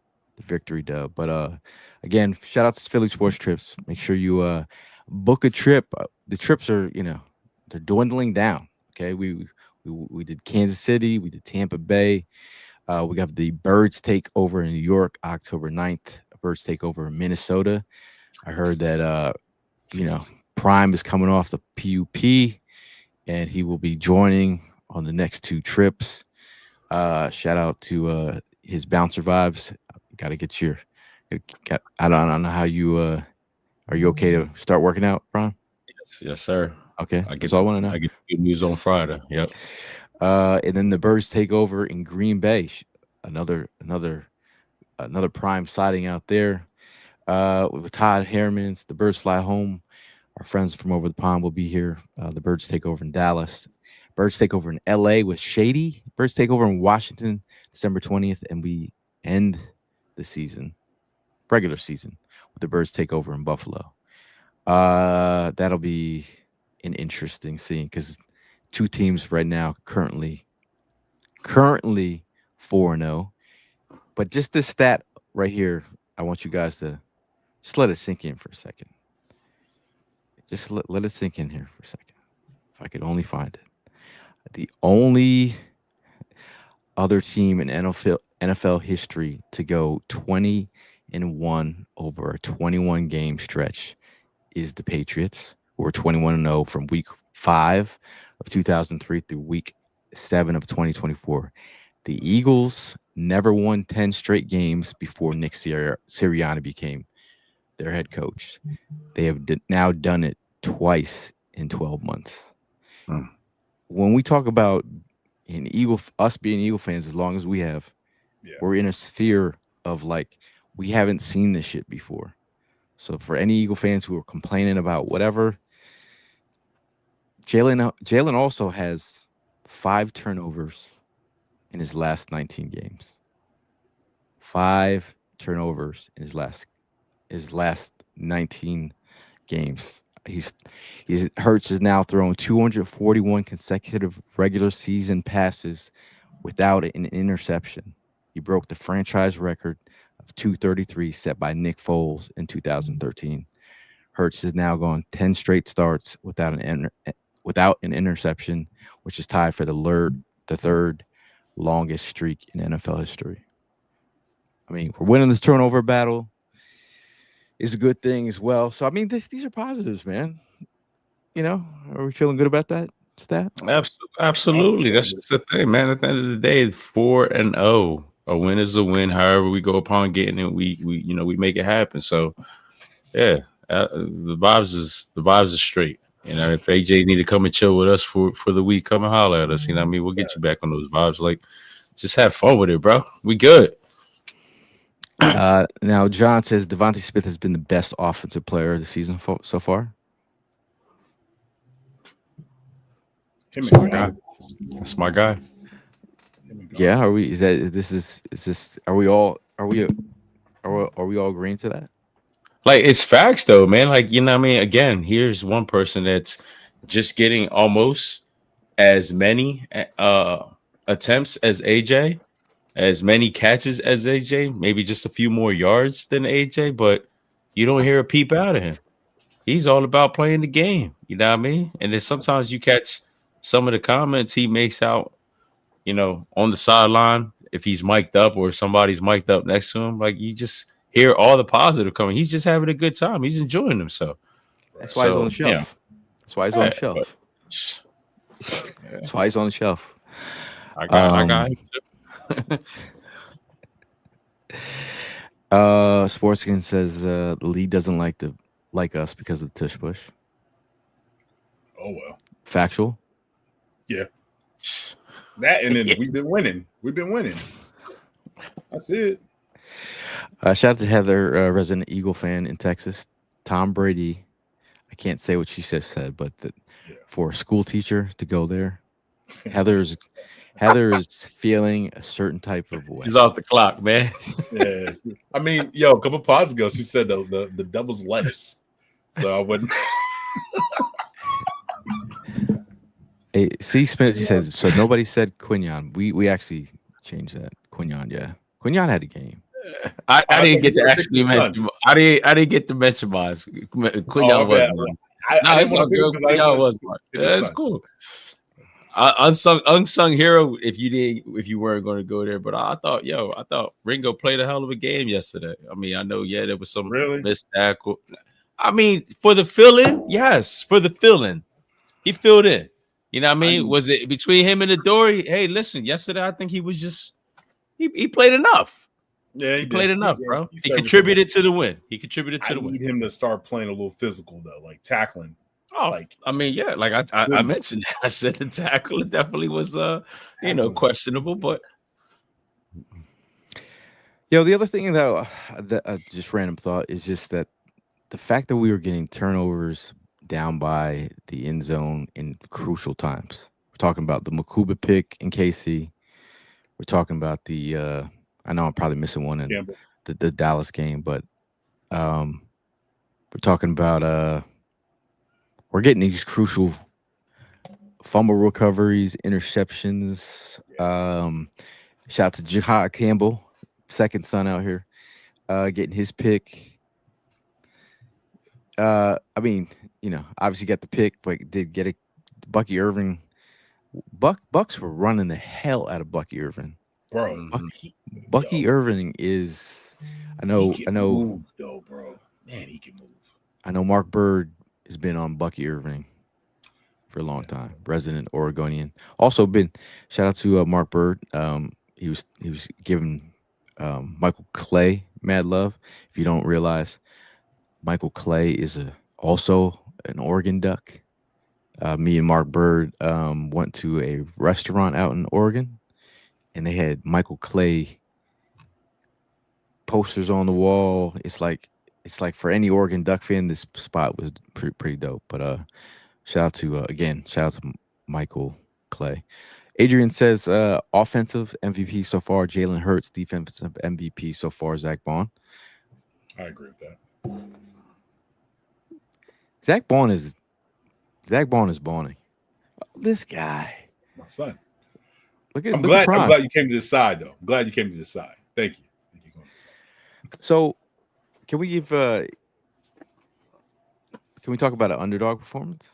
B: dub. But again, shout out to Philly Sports Trips. Make sure you book a trip. The trips are, they're dwindling down. Okay, we did Kansas City, we did Tampa Bay. We got the Birds Takeover in New York, October 9th. Birds Takeover in Minnesota. I heard that Prime is coming off the PUP, and he will be joining on the next 2 trips. Shout out to his bouncer vibes. Got to get your. I don't know how you are. You okay to start working out, Prime?
C: Yes, sir.
B: Okay, that's all I want to know.
C: I get good news on Friday. Yep.
B: And then the Birds take over in Green Bay. Another Prime sighting out there. With Todd Herman's, the Birds fly home. Our friends from over the pond will be here. The Birds take over in Dallas. Birds take over in LA with Shady. Birds take over in Washington, December 20th, and we end the regular season, with the Birds take over in Buffalo. That'll be an interesting scene because 2 teams right now currently 4-0. But just this stat right here, I want you guys to just let it sink in for a second. Just let it sink in here for a second. If I could only find it. The only other team in NFL history to go 20 and 1 over a 21 game stretch is the Patriots, who are 21-0 from week 5 of 2003 through week 7 of 2024. The Eagles never won 10 straight games before Nick Sirianni became their head coach. They have now done it twice in 12 months.
C: Hmm.
B: When we talk about us being Eagle fans, as long as we have, we're in a sphere of like, we haven't seen this shit before. So for any Eagle fans who are complaining about whatever, Jalen also has 5 turnovers in his last 19 games. 5 turnovers in his last 19 games. Hurts is now throwing 241 consecutive regular season passes without an interception. He broke the franchise record of 233 set by Nick Foles in 2013. Hurts has now gone 10 straight starts without an interception, which is tied for the third longest streak in NFL history. I mean, we're winning this turnover battle is a good thing as well. So I mean, these are positives, man. You know, are we feeling good about that stat?
C: Absolutely. That's just the thing, man. At the end of the day, 4-0. A win is a win. However, we go upon getting it, we make it happen. So yeah, the vibes is straight. You know, if AJ need to come and chill with us for the week, come and holler at us. You know what I mean? We'll get you back on those vibes. Like, just have fun with it, bro. We good.
B: Now, John says Devontae Smith has been the best offensive player of the season so far.
C: That's my guy. That's my guy.
B: Yeah, are we? Are we all agreeing to that?
C: Like, it's facts though, man. Like, you know what I mean? Again, here's one person that's just getting almost as many attempts as AJ, as many catches as AJ, maybe just a few more yards than AJ, but you don't hear a peep out of him. He's all about playing the game. You know what I mean? And then sometimes you catch some of the comments he makes out, on the sideline, if he's mic'd up or somebody's mic'd up next to him, like you just hear all the positive coming. He's just having a good time. He's enjoying himself.
B: That's why he's on the shelf. That's why he's on the shelf. That's why he's on the shelf.
C: I got him too.
B: Sportskin says Lee doesn't like us because of the tush push.
D: Oh well.
B: Factual.
D: Yeah. That and then we've been winning. That's it.
B: Shout out to Heather, resident Eagle fan in Texas. Tom Brady. I can't say what she said, but for a school teacher to go there, Heather is feeling a certain type of way.
C: He's off the clock, man.
D: Yeah. I mean, a couple pods ago, she said the devil's lettuce. So I wouldn't.
B: Hey, C. Smith, he said, so nobody said Quinyon. We actually changed that. Quinyon, yeah. Quinyon had a game.
C: I didn't get to actually mention. I didn't get to mention mine. Quinyon wasn't. No, it's all good. Quinyon was. Yeah, it's cool. Unsung hero. If you weren't going to go there, but I thought Ringo played a hell of a game yesterday. I mean, I know, there was some missed tackle. I mean, for the fill-in, yes, for the fill-in, he filled in. You know what I mean? Was it between him and Adoree? Hey, listen, yesterday I think he was just he played enough.
D: Yeah,
C: he played enough, bro. He contributed to the win. He contributed to the win.
D: I need him to start playing a little physical though, like tackling.
C: Oh, I mean, yeah, like I mentioned, I said the tackle definitely was questionable, but
B: the other thing that just random thought is just that the fact that we were getting turnovers down by the end zone in crucial times. We're talking about the Makuba pick in KC. We're talking about the I know I'm probably missing one in the Dallas game, but we're talking about we're getting these crucial fumble recoveries, interceptions. Shout out to Jihad Campbell, second son out here, getting his pick. I mean, obviously got the pick, but did get Bucky Irving. Bucks were running the hell out of Bucky Irving
D: bro.
B: Bucky Irving is. I know.
D: Move though, bro. Man, he can move.
B: I know. Mark Bird has been on Bucky Irving for a long time. Resident Oregonian. Also been. Shout out to Mark Bird. He was giving Michael Clay mad love. If you don't realize, Michael Clay is also an Oregon Duck. Me and Mark Bird went to a restaurant out in Oregon, and they had Michael Clay posters on the wall. It's like for any Oregon Duck fan, this spot was pretty dope. But shout out to Michael Clay. Adrian says offensive MVP so far, Jalen Hurts. Defensive MVP so far, Zach Bond.
D: I agree with that.
B: Zach Bond is bawning. This guy,
D: my son.
B: I'm
D: glad you came to this side, though. I'm glad you came to this side. Thank you.
B: So, can we talk about an underdog performance?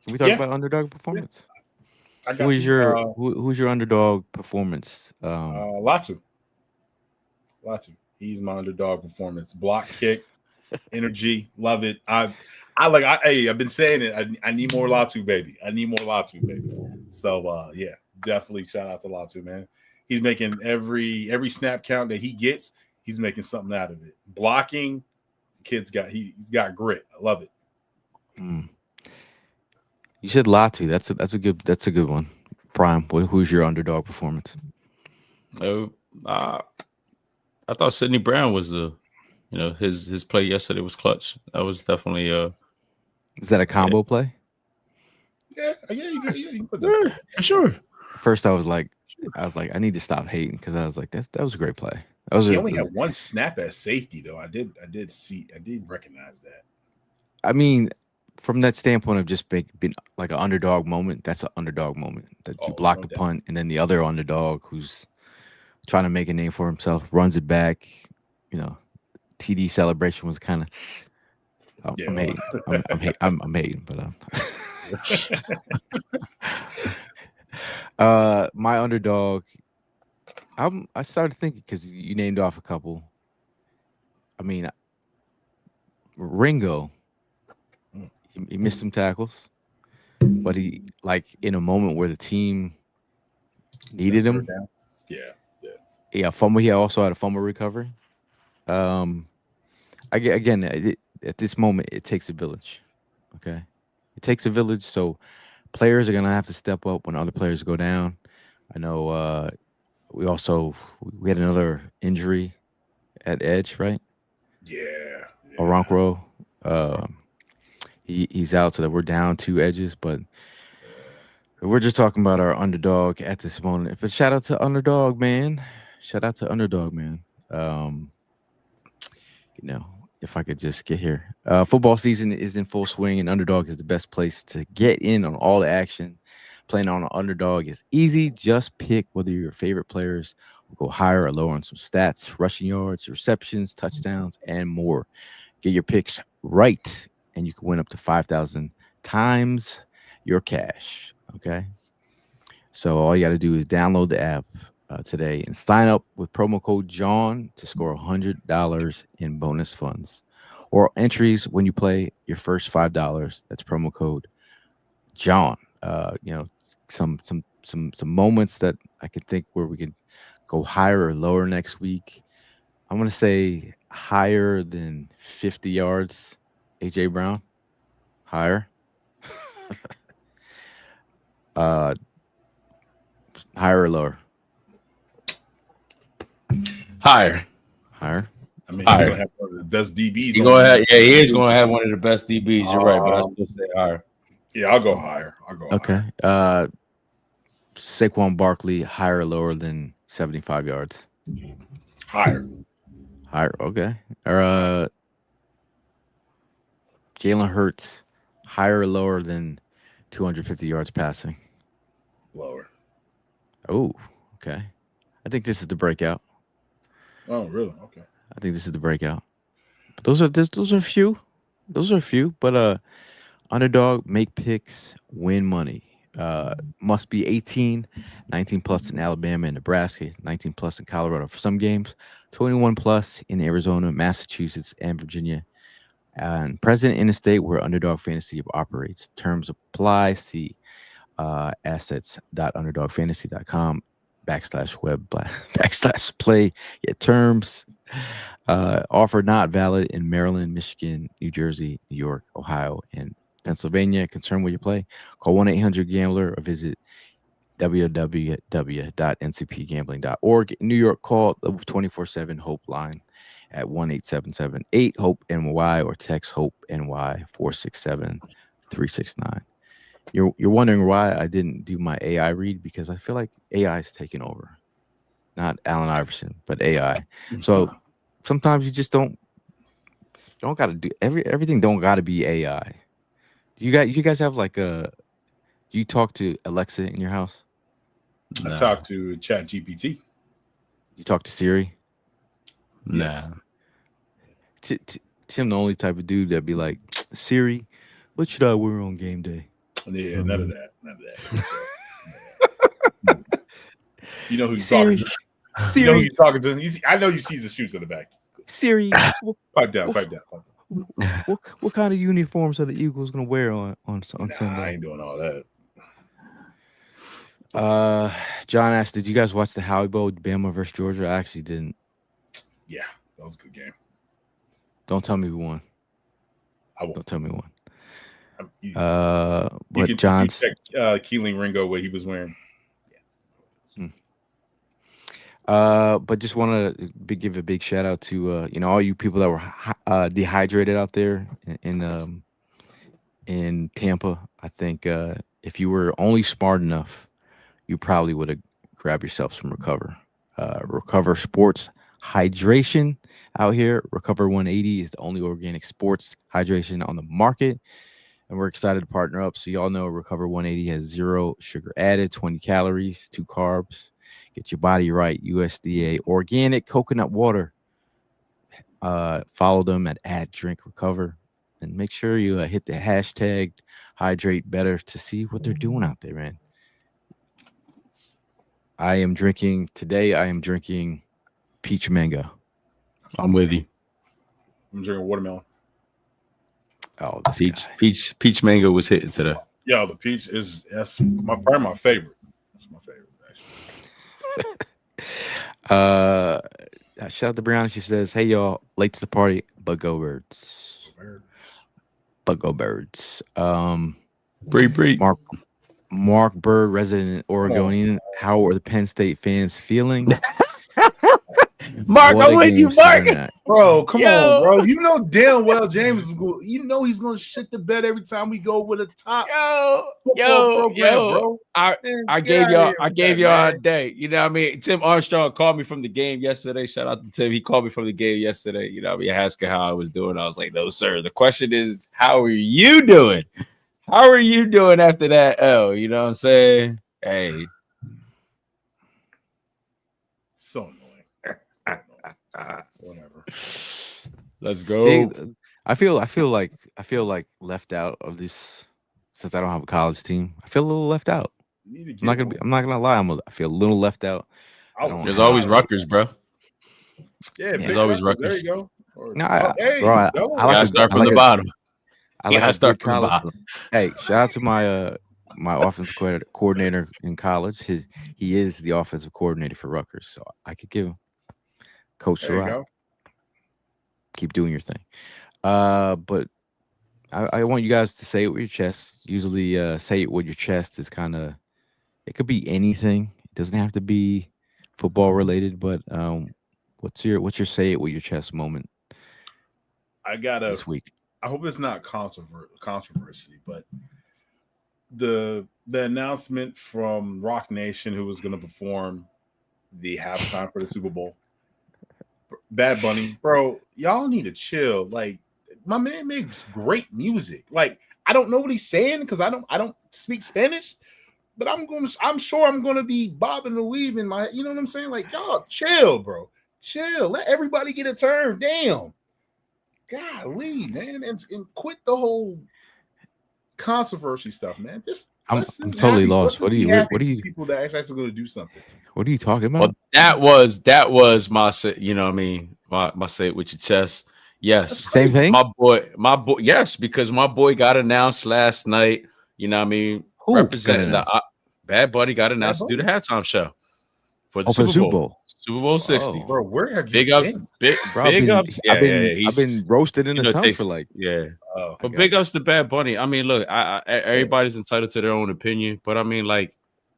B: Can we talk about underdog performance?
D: Yeah.
B: Who's your underdog performance?
D: Latu. He's my underdog performance. Block, kick, energy, love it. I've been saying it. I need more Latu, baby. So definitely shout out to Latu, man. He's making every snap count that he gets. He's making something out of it. Blocking, he's got grit. I love it.
B: You said Latu. That's a good one. Prime, who's your underdog performance?
C: I thought Sidney Brown was his play yesterday was clutch. That was definitely
B: Is that a combo play?
D: Yeah, you put that
C: for sure.
B: First, I was like, I need to stop hating because I was like, that was a great play.
D: He only had one snap at safety, though. I did recognize that.
B: I mean, from that standpoint of just being like an underdog moment, that's an underdog moment that you block the punt, and then the other underdog who's trying to make a name for himself runs it back. TD celebration was kind of. I'm hating, but my underdog. I started thinking because you named off a couple. I mean, Ringo. He missed some tackles, but he in a moment where the team needed him. Yeah. Fumble. He also had a fumble recovery. At this moment, it takes a village. Okay, it takes a village. So players are gonna have to step up when other players go down. I know. We had another injury at edge, right?
D: Yeah.
B: Arankro. He's out, so that we're down 2 edges, but we're just talking about our underdog at this moment. But shout out to Underdog, man. If I could just get here. Football season is in full swing, and Underdog is the best place to get in on all the action. Playing on an Underdog is easy. Just pick whether your favorite players will go higher or lower on some stats, rushing yards, receptions, touchdowns, and more. Get your picks right, and you can win up to 5,000 times your cash. Okay. So all you got to do is download the app today and sign up with promo code Jawn to score $100 in bonus funds or entries when you play your first $5. That's promo code Jawn. Some moments that I could think where we could go higher or lower next week. I'm going to say higher than 50 yards. AJ Brown, higher. Higher or lower?
C: Higher.
D: I mean, he's gonna have one of the best DBs.
C: He is gonna have one of the best DBs. You're right, but I still say higher.
D: Yeah, I'll go higher.
B: Okay. Saquon Barkley, higher or lower than 75 yards?
D: Higher.
B: Okay. Or Jalen Hurts, higher or lower than 250 yards passing?
D: Lower.
B: Oh, okay. I think this is the breakout.
D: Oh, really? Okay.
B: I think this is the breakout. But those are a few. But Underdog, make picks, win money. Must be 18, 19 plus in Alabama and Nebraska, 19 plus in Colorado for some games, 21 plus in Arizona, Massachusetts, and Virginia. And present in the state where Underdog Fantasy operates. Terms apply. See assets.underdogfantasy.com /web /play. Get terms. Offer not valid in Maryland, Michigan, New Jersey, New York, Ohio, and Pennsylvania. Concerned with your play? Call 1-800-GAMBLER or visit www.ncpgambling.org. In New York, call the 24/7 Hope line at 1-877-8-HOPE-NY or text HOPE-NY 467-369. You're wondering why I didn't do my AI read, because I feel like AI is taking over. Not Allen Iverson, but AI. So sometimes you just don't gotta do everything don't gotta be AI. Do you guys have like do you talk to Alexa in your house?
D: I talk to Chat GPT.
B: You talk to Siri?
C: Nah.
B: Tim, the only type of dude that'd be like, Siri, what should I wear on game day?
D: Yeah, none of that. You know who you're talking to.
B: Siri,
D: You know who you're talking to. I know you see the shoes in the back.
B: Siri,
D: Pipe down.
B: what kind of uniforms are the Eagles gonna wear on Sunday?
D: I ain't doing all that.
B: John asked, did you guys watch the Howie Bowl, Bama versus Georgia? I actually didn't.
D: Yeah, that was a good game.
B: Don't tell me who won.
D: I won't.
B: Don't tell me who won.
D: You can
B: John's
D: check Keeling Ringo what he was wearing.
B: But just want to give a big shout out to all you people that were dehydrated out there in Tampa. I think if you were only smart enough, you probably would have grabbed yourself some Recover. Recover Sports Hydration out here. Recover 180 is the only organic sports hydration on the market, and we're excited to partner up. So y'all know Recover 180 has 0 sugar added, 20 calories, 2 carbs. Get your body right. USDA organic coconut water. Follow them at @DrinkRecover, and make sure you hit the hashtag Hydrate Better to see what they're doing out there, man. I am drinking peach mango.
C: I'm with you.
D: I'm drinking watermelon.
B: Oh,
C: peach mango was hitting today.
D: Yeah, the peach that's probably my favorite. That's my favorite,
B: actually. Shout out to Brianna. She says, "Hey y'all, late to the party, but go birds. But go birds."
C: Bree.
B: Mark Bird, resident Oregonian. How are the Penn State fans feeling?
C: Mark, I'm with you, Mark.
D: Bro, come on, bro. You know damn well James is going. You know he's going to shit the bed every time we go with a top program, bro.
C: I gave y'all a day. You know what I mean? Tim Armstrong called me from the game yesterday. Shout out to Tim. He called me from the game yesterday. You know what I mean? Asking how I was doing. I was like, no, sir. The question is, how are you doing? How are you doing after that L? You know what I'm saying? Hey.
D: So annoying. Whatever.
C: Let's go.
B: See, I feel like left out of this since I don't have a college team. I feel a little left out. I'm not gonna lie. I feel a little left out.
C: There's always Rutgers, bro.
D: Yeah,
C: there's always Rutgers.
D: There you go.
B: I
C: gotta start from the bottom.
B: Hey, shout out to my offensive coordinator in college. He is the offensive coordinator for Rutgers, so I could give him Coach Sherrod. Keep doing your thing. But I want you guys to say it with your chest. Usually say it with your chest is kind of, it could be anything. It doesn't have to be football related, but what's your say it with your chest moment? This week.
D: I hope it's not controversy, but the announcement from Rock Nation, who was going to perform the halftime for the Super Bowl, Bad Bunny, bro, y'all need to chill. Like, my man makes great music. Like, I don't know what he's saying because I don't speak Spanish, but I'm sure I'm gonna be bobbing and weaving my, you know what I'm saying? Like, y'all chill, bro. Chill. Let everybody get a turn. Damn. Golly, man, and quit the whole controversy stuff, man.
B: I'm
D: Listen,
B: totally
D: happy.
B: lost.
D: Let's be happy for people that actually going to do something.
B: What are you talking about?
C: Well, that was my you know what I mean, my say it with your chest. Yes.
B: Same thing.
C: My boy, yes, because my boy got announced last night. You know what I mean?
B: Who
C: Representing
B: got
C: the Bad Buddy got
D: Bad
C: announced to do the
D: Bunny?
C: halftime show for the
B: for the
C: Super Bowl. Super Bowl 60.
B: Oh.
D: Bro, where have you
C: Big ups,
D: been?
C: big ups. Yeah,
B: I've been
C: yeah.
B: I've been roasted in
C: you
B: the
C: know,
B: sun
C: takes-
B: for like.
C: yeah.
D: Oh,
C: But big ups to Bad Bunny. I mean, look, everybody's entitled to their own opinion, but I mean, like,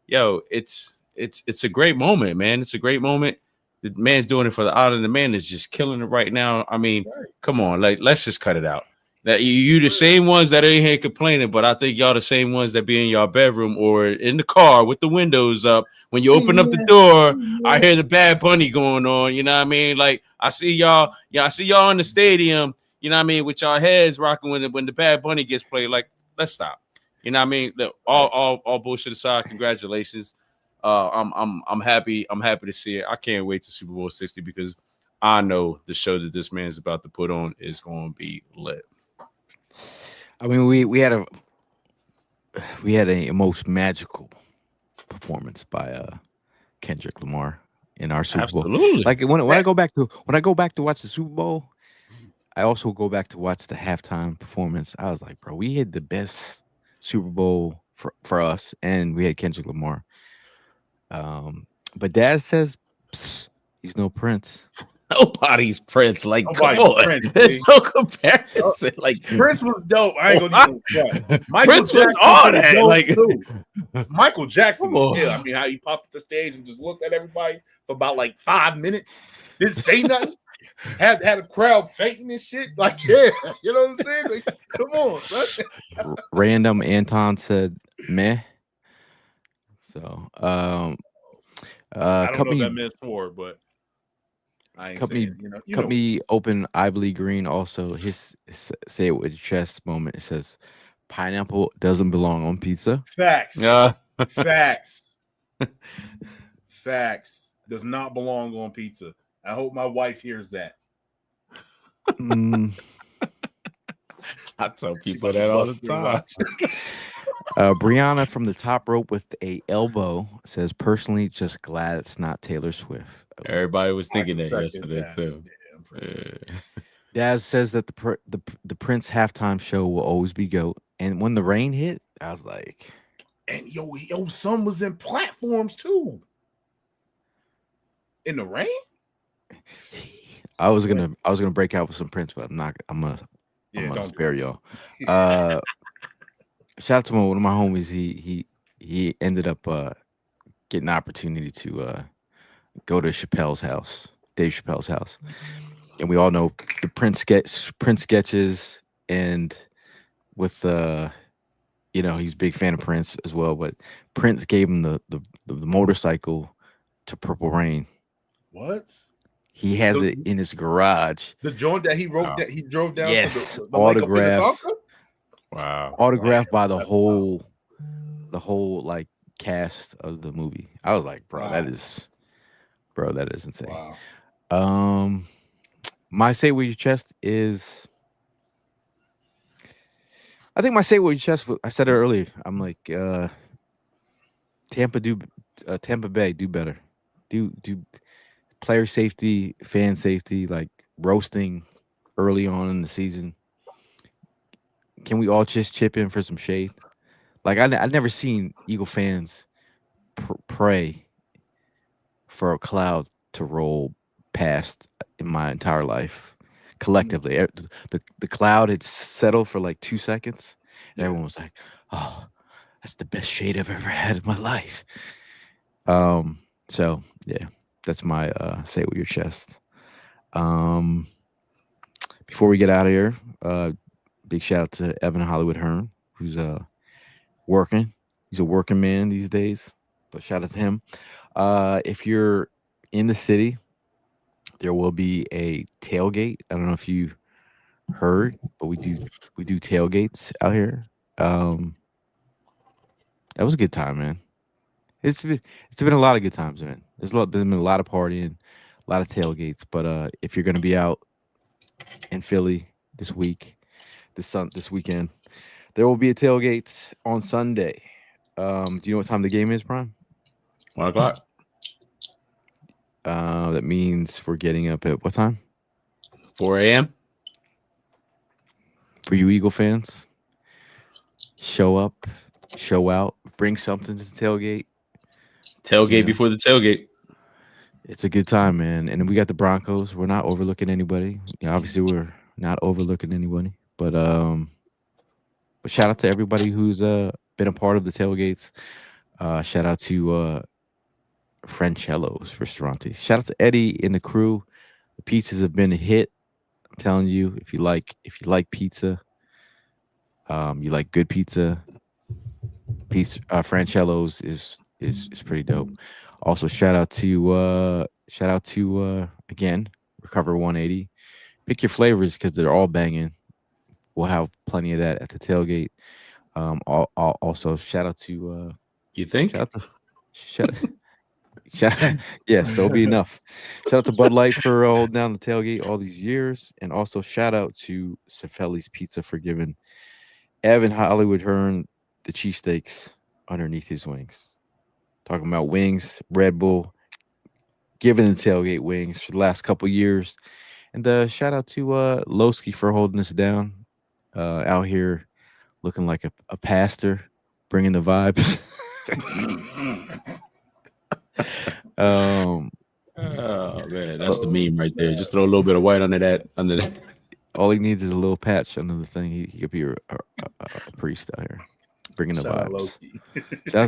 C: yo, it's a great moment, man. It's a great moment. The man's doing it for the island. The man is just killing it right now. I mean, come on, like, let's just cut it out. That you the same ones that ain't here complaining, but I think y'all the same ones that be in your bedroom or in the car with the windows up. When you open up the door, I hear the Bad Bunny going on. You know what I mean? Like, I see y'all. Yeah, I see y'all in the stadium. You know what I mean? With y'all heads rocking when the Bad Bunny gets played. Like, let's stop. You know what I mean? All bullshit aside, congratulations. I'm happy. I'm happy to see it. I can't wait to Super Bowl 60 because I know the show that this man is about to put on is going to be lit.
B: I mean, we had a most magical performance by Kendrick Lamar in our Super Bowl.
C: Absolutely.
B: Like when I go back to watch the Super Bowl, I also go back to watch the halftime performance. I was like, bro, we had the best Super Bowl for us, and we had Kendrick Lamar. But Dad says he's no Prince.
C: Nobody's Prince. Like,
D: Nobody's
C: come on.
D: Prince,
C: There's
D: dude.
C: no comparison. Like,
D: Prince was dope. I ain't gonna give a fuck.
C: Prince was all that. Like,
D: too. Michael Jackson
C: Come
D: was
C: on.
D: ill. I mean, how he popped up the stage and just looked at everybody for about like 5 minutes, didn't say nothing. Had a crowd fainting and shit. Like, yeah, you know what I'm saying? Like, come on, son.
B: Random Anton said meh. So
D: I don't know what that meant for, but I ain't saying,
B: cut me open. I bleed green. Also, his say it with your chest moment. It says pineapple doesn't belong on pizza.
D: Facts.
C: Yeah.
D: Facts. Does not belong on pizza. I hope my wife hears that.
C: I tell people that all the time.
B: Brianna from the top rope with a elbow says, personally, just glad it's not Taylor Swift.
C: Everybody was thinking that yesterday too.
B: Daz says that the Prince halftime show will always be GOAT. And when the rain hit, I was like,
D: and yo, son was in platforms too. In the rain?
B: I was gonna break out with some Prince, but I'm gonna spare y'all. Shout out to one of my homies. He ended up getting an opportunity to go to Dave Chappelle's house, and we all know the Prince sketches, and with he's a big fan of Prince as well. But Prince gave him the motorcycle to Purple Rain.
D: What?
B: He has it in his garage.
D: The joint that he wrote that he drove down.
B: Yes,
D: to the
B: autographed.
C: Wow.
B: Autographed by the whole like cast of the movie. I was like, bro, that is insane.
D: Wow.
B: My say with your chest is, I think my say with your chest, I said it earlier. I'm like, Tampa Bay do better. Do player safety, fan safety, like roasting early on in the season. Can we all just chip in for some shade? Like I've never seen Eagle fans pray for a cloud to roll past in my entire life. Collectively, the cloud had settled for like 2 seconds, and everyone was like, "Oh, that's the best shade I've ever had in my life." So yeah, that's my say it with your chest. Before we get out of here, big shout out to Evan Hollywood Hearn, who's working. He's a working man these days. But shout out to him. If you're in the city, there will be a tailgate. I don't know if you heard, but we do tailgates out here. That was a good time, man. It's been a lot of good times, man. There's been a lot of partying, a lot of tailgates. But if you're gonna be out in Philly this weekend, there will be a tailgate on Sunday. Do you know what time the game is, Prime?
C: 1 o'clock.
B: That means we're getting up at what time?
C: 4 a.m.
B: For you Eagle fans, show up, show out, bring something to the tailgate.
C: Tailgate before the tailgate.
B: It's a good time, man. And we got the Broncos. We're not overlooking anybody. Obviously, we're not overlooking anybody. But shout out to everybody who's been a part of the tailgates. Shout out to Franchello's for Stronti. Shout out to Eddie and the crew. The pizzas have been a hit. I'm telling you, if you like pizza, you like good pizza. Franchello's is pretty dope. Also, shout out to again, Recover 180. Pick your flavors because they're all banging. We'll have plenty of that at the tailgate. Also, shout out to
C: You think?
B: Yes, there'll be enough. Shout out to Bud Light for holding down the tailgate all these years, and also shout out to Cefelli's Pizza for giving Evan Hollywood Hearn the cheesesteaks underneath his wings. Talking about wings, Red Bull, giving the tailgate wings for the last couple years. And shout out to Lowski for holding us down out here looking like a pastor, bringing the vibes.
C: Oh man, that's the meme right there. Just throw a little bit of white under that.
B: All he needs is a little patch under the thing. He could be a priest out here, bringing the vibes.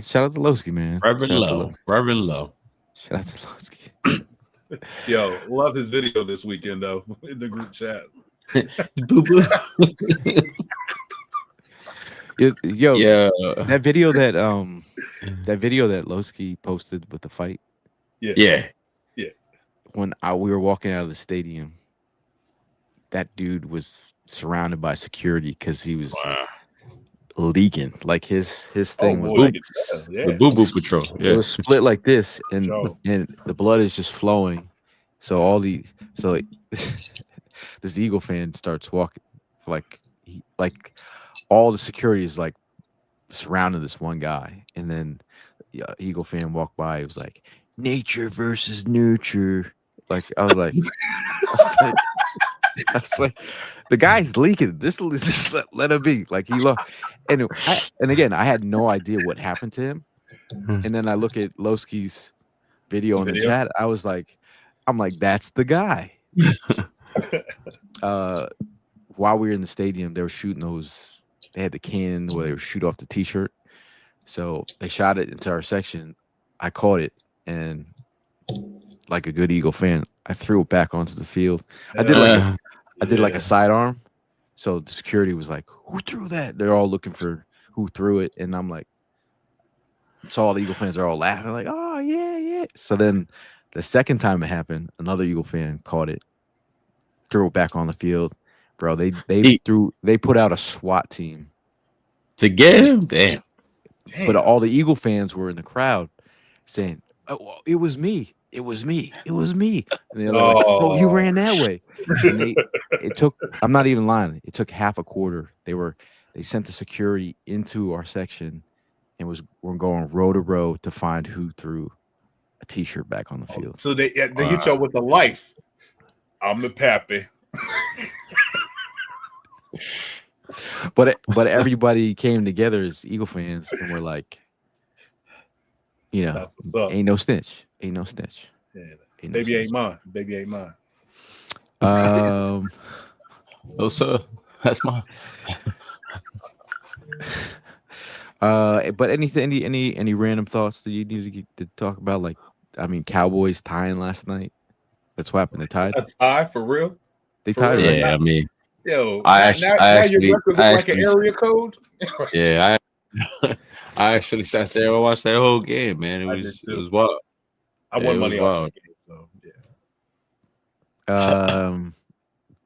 B: Shout out to Lowski, man.
C: Reverend Low. Shout
B: out to Lowski.
D: Yo, love his video this weekend though in the group chat.
C: Boo boo.
B: Yo,
C: yeah.
B: That video that Lowski posted with the fight.
C: Yeah.
B: When we were walking out of the stadium, that dude was surrounded by security because he was leaking. Like his thing was like
C: the boo boo patrol. Yeah.
B: It was split like this, and the blood is just flowing. So this Eagle fan starts walking like all the security is like surrounding this one guy, and then the Eagle fan walked by. He was like, "Nature versus nurture." Like I was like, the guy's leaking. Just let him be. Like he looked, and again, I had no idea what happened to him. And then I look at Lowski's video in the chat. I'm like, that's the guy. While we were in the stadium, they were shooting those. They had the can where they would shoot off the T-shirt. So they shot it into our section. I caught it, and like a good Eagle fan, I threw it back onto the field. I did like a sidearm. So the security was like, "Who threw that?" They're all looking for who threw it, and I'm like, so all the Eagle fans are all laughing, like, "Oh yeah." So then the second time it happened, another Eagle fan caught it, threw it back on the field. Bro, they put out a SWAT team
C: to get him. Damn.
B: But all the Eagle fans were in the crowd saying, "Oh, well, it was me. It was me. It was me." And they're like, "Oh, you ran that way." And it took, I'm not even lying, it took half a quarter. They sent the security into our section and we're going row to row to find who threw a T-shirt back on the field.
D: So they hit y'all with the life. I'm the pappy.
B: But everybody came together as Eagle fans, and we're like, ain't no snitch. Yeah,
D: Baby ain't mine. Baby ain't mine.
C: No sir, that's mine.
B: But any random thoughts that you need to talk about? Like, I mean, Cowboys tying last night. That's what happened. They tied.
D: A tie for real?
B: They tied.
C: Real? Yeah, I mean,
D: yo,
C: I actually
D: your record look like an area code.
C: Yeah, I actually sat there and watched that whole game, man. It was wild.
D: I won money on the game, so
B: yeah.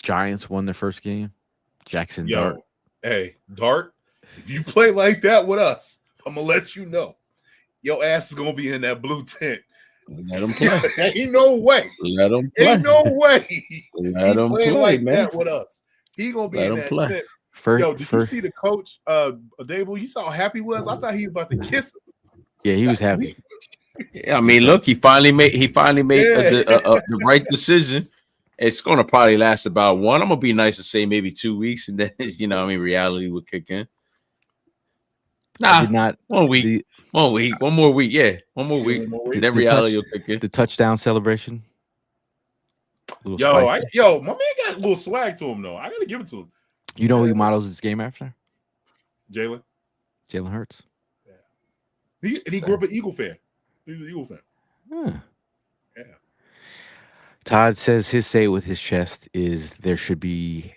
B: Giants won their first game. Jackson Dart.
D: Hey, Dart, if you play like that with us, I'm gonna let you know. Your ass is gonna be in that blue tent.
C: Let him play.
D: Ain't no way.
C: Let him play.
D: Ain't no way.
C: Let him play,
D: like
C: man.
D: That with us. He gonna be in that tent Yo, did you see the coach, Dable? You saw how happy he was? I thought he was about to kiss him.
B: Yeah, he was happy.
C: Yeah, I mean, look, he finally made the right decision. It's going to probably last about one. I'm going to be nice to say maybe 2 weeks, and then reality will kick in.
B: I did not
C: 1 week, 1 week, 1 more week. Yeah, 1 more week. And then reality will kick in.
B: The touchdown celebration.
D: Yo, my man got a little swag to him though. I gotta give it to him.
B: You know who he models his game after?
D: Jalen
B: Hurts.
D: Yeah. He grew up an Eagle fan. He's an Eagle fan. Yeah.
B: Todd says his say with his chest is there shouldn't be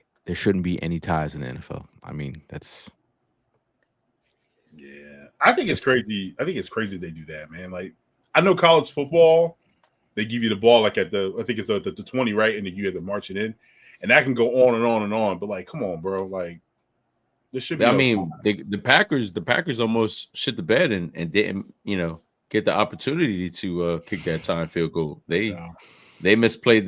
B: any ties in the NFL. I mean, that's.
D: Yeah, I think it's crazy. I think it's crazy they do that, man. Like, I know college football, they give you the ball like I think it's at the 20, right? And then you have to march it in. And that can go on and on and on. But, like, come on, bro. Like, this should be.
C: I mean, the Packers almost shit the bed and didn't, get the opportunity to kick that time field goal. They misplayed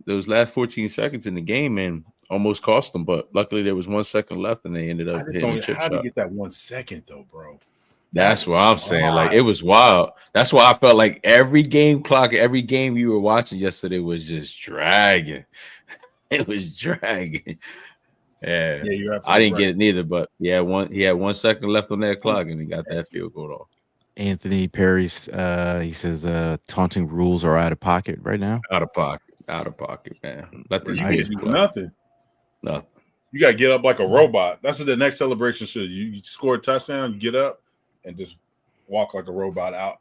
C: those last 14 seconds in the game and almost cost them. But luckily, there was 1 second left, and they ended up hitting a chip shot.
D: How to get that 1 second though, bro?
C: That's what I'm saying. Like, it was wild. That's why I felt like every game clock, every game you were watching yesterday was just dragging. It was dragging. Yeah, you're absolutely I didn't get it neither, but he had 1 second left on that clock, and he got that field goal off.
B: Anthony Perry's he says taunting rules are out of pocket right now.
C: Out of pocket, man.
D: You can't do nothing. You gotta get up like a robot. That's what the next celebration should. You score a touchdown, you get up and just walk like a robot out.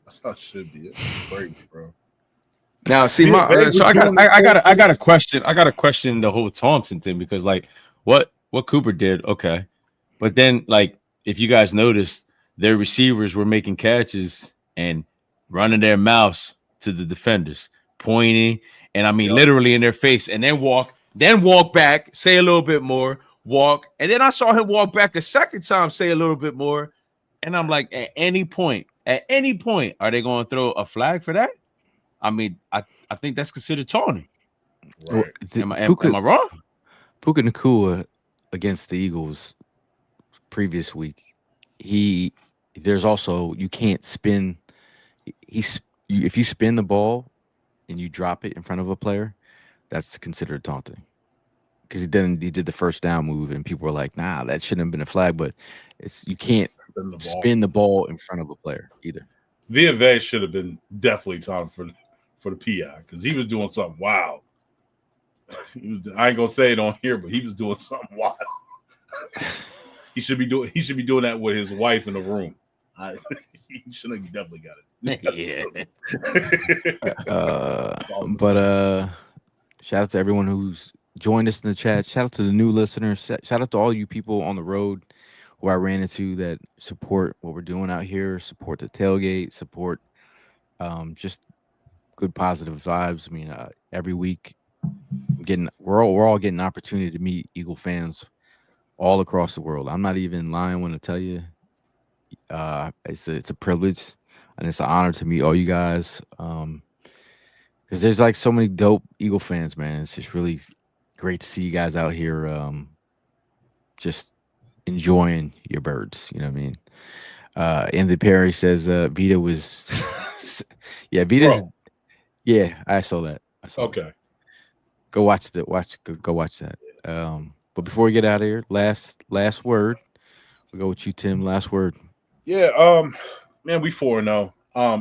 D: That's how it should be. It's crazy, bro.
C: Now, see, I got a question. I got a question the whole taunting thing because, like, what Cooper did, okay, but then, like, if you guys noticed, their receivers were making catches and running their mouths to the defenders, pointing, and I mean, literally in their face, and then walk back, say a little bit more, walk, and then I saw him walk back a second time, say a little bit more, and I'm like, at any point, are they going to throw a flag for that? I mean, I think that's considered taunting.
B: Right. Am I wrong? Puka Nacua against the Eagles previous week. There's also you can't spin. If you spin the ball and you drop it in front of a player, that's considered taunting. Because he did the first down move, and people were like, "Nah, that shouldn't have been a flag." But you can't spin the ball in front of a player either.
D: Via should have been definitely taunted for the PI because he was doing something wild. I ain't gonna say it on here, but he was doing something wild. He should be doing that with his wife in the room. He should have definitely got it.
B: But shout out to everyone who's joined us in the chat. Shout out to the new listeners. Shout out to all you people on the road who I ran into that support what we're doing out here, support the tailgate, support just good positive vibes. I mean, every week we're all getting an opportunity to meet Eagle fans all across the world. I'm not even lying when I tell you it's a privilege and it's an honor to meet all you guys. Because there's like so many dope Eagle fans, man. It's just really great to see you guys out here just enjoying your birds. You know what I mean? Anthony Perry says Vita was Vita's
D: Bro.
B: Yeah, I saw that.
D: Okay.
B: That. Go watch that. But before we get out of here, last word. We'll go with you, Tim. Last word.
D: Yeah, man, we 4-0.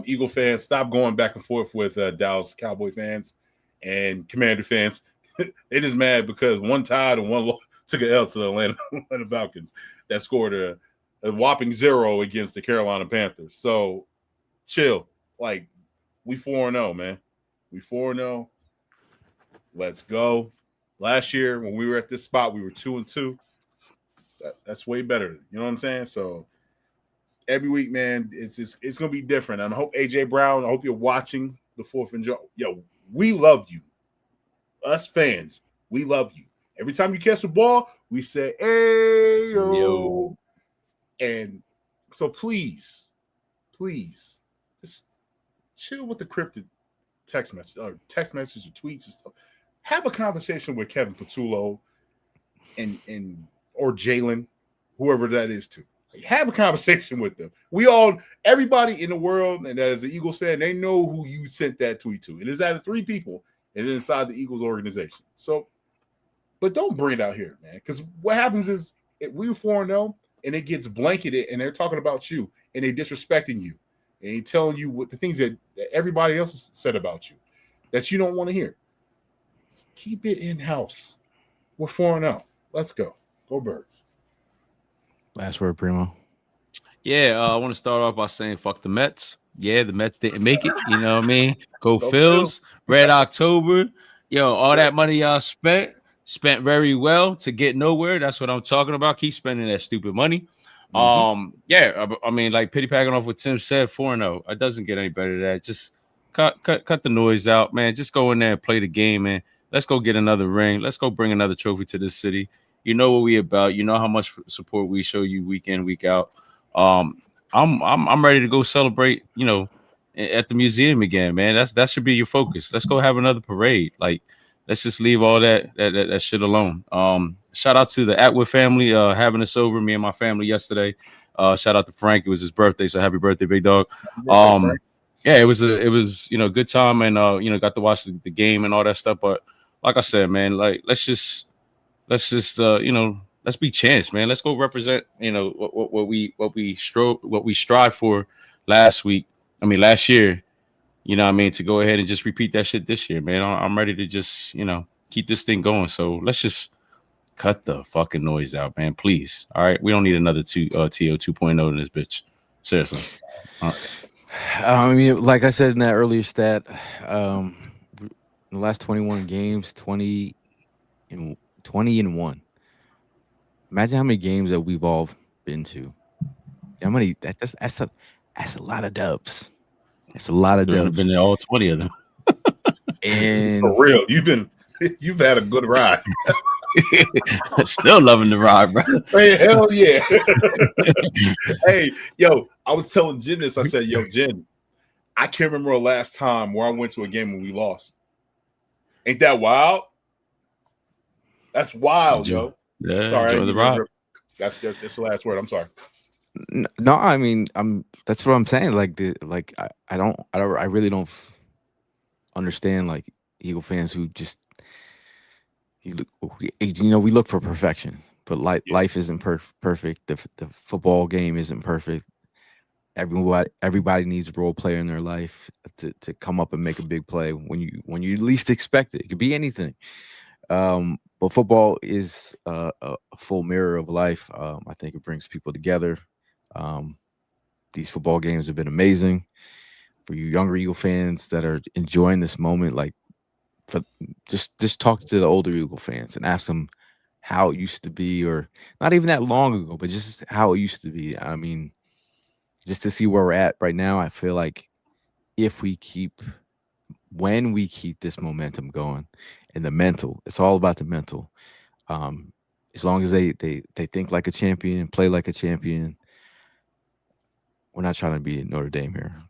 D: Eagle fans, stop going back and forth with Dallas Cowboy fans and Commander fans. They just mad because one tied and one took an L to the Atlanta Falcons that scored a whopping 0 against the Carolina Panthers. So chill. Like, we 4-0, man. We 4-0. Let's go. Last year, when we were at this spot, we were 2-2. That's way better. You know what I'm saying? So every week, man, it's gonna be different. And I hope AJ Brown, I hope you're watching the 4th of July. Yo, we love you. Us fans, we love you. Every time you catch the ball, we say, hey, yo. And so please, just chill with the cryptic text message or tweets and stuff. Have a conversation with Kevin Patullo. and or Jalen, whoever that is, to have a conversation with them. Everybody in the world, and that is an Eagles fan, they know who you sent that tweet to. It is out of 3 people, and inside the Eagles organization. So, but don't bring it out here, man, because what happens is we 4-0, and it gets blanketed, and they're talking about you, and they're disrespecting you, and they're telling you what the things that everybody else has said about you that you don't want to hear. Keep it in house. We're 4-0. Let's go. Go Birds.
B: Last word, Primo.
C: Yeah, I want to start off by saying fuck the Mets. Yeah, the Mets didn't make it. You know what I mean? Go Phils. Red October. Yo, all that money y'all spent very well to get nowhere. That's what I'm talking about. Keep spending that stupid money. Yeah, I mean, like piggybacking off what Tim said, 4-0. It doesn't get any better than that. Just cut the noise out, man. Just go in there and play the game, man. Let's go get another ring. Let's go bring another trophy to this city. You know what we about. You know how much support we show you week in, week out. I'm ready to go celebrate, you know, at the museum again, man. That should be your focus. Let's go have another parade. Like, let's just leave all that shit alone. Shout out to the Atwood family having us over, me and my family yesterday. Shout out to Frank. It was his birthday, so happy birthday, big dog. Yeah, it was you know, good time, and you know, got to watch the game and all that stuff. But like I said, man, like let's just you know, let's be chance, man. Let's go represent, you know, what we strive for last year. You know what I mean? To go ahead and just repeat that shit this year, man. I'm ready to just, you know, keep this thing going. So let's just cut the fucking noise out, man. Please. All right. We don't need another TO 2.0 in this bitch. Seriously. All right.
B: I mean, like I said in that earlier stat, in the last 21 games, 20 and 1. Imagine how many games that we've all been to. How many? That's a lot of dubs. That's a lot of dubs.
C: Been there all 20 of them.
B: And
D: for real, you've had a good ride.
C: Still loving the ride, bro.
D: Hey, hell yeah. Hey, yo, I was telling Jen this. I said, yo, Jen, I can't remember the last time where I went to a game when we lost. Ain't that wild? That's wild, yo.
C: Yeah,
D: sorry,
C: enjoy the ride.
D: That's the last word. I'm sorry.
B: No, I mean, that's what I'm saying. Like I really don't understand like Eagle fans who just we look for perfection, but life isn't perfect. The football game isn't perfect. Everybody needs a role player in their life to come up and make a big play when you least expect it. It could be anything. But football is a full mirror of life. I think it brings people together. These football games have been amazing for you younger Eagle fans that are enjoying this moment. Like, just talk to the older Eagle fans and ask them how it used to be, or not even that long ago, but just how it used to be. I mean, just to see where we're at right now, I feel like when we keep this momentum going, and the mental, it's all about the mental. As long as they think like a champion, play like a champion. We're not trying to be Notre Dame here.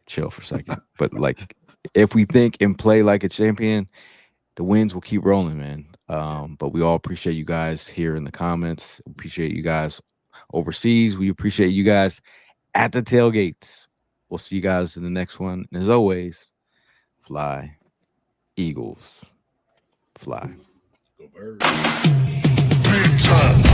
B: Chill for a second. But like, if we think and play like a champion, the wins will keep rolling, man. But we all appreciate you guys here in the comments. Appreciate you guys overseas. We appreciate you guys at the tailgates. We'll see you guys in the next one. And as always, fly, Eagles, fly.
D: Go Birds.
A: Big time.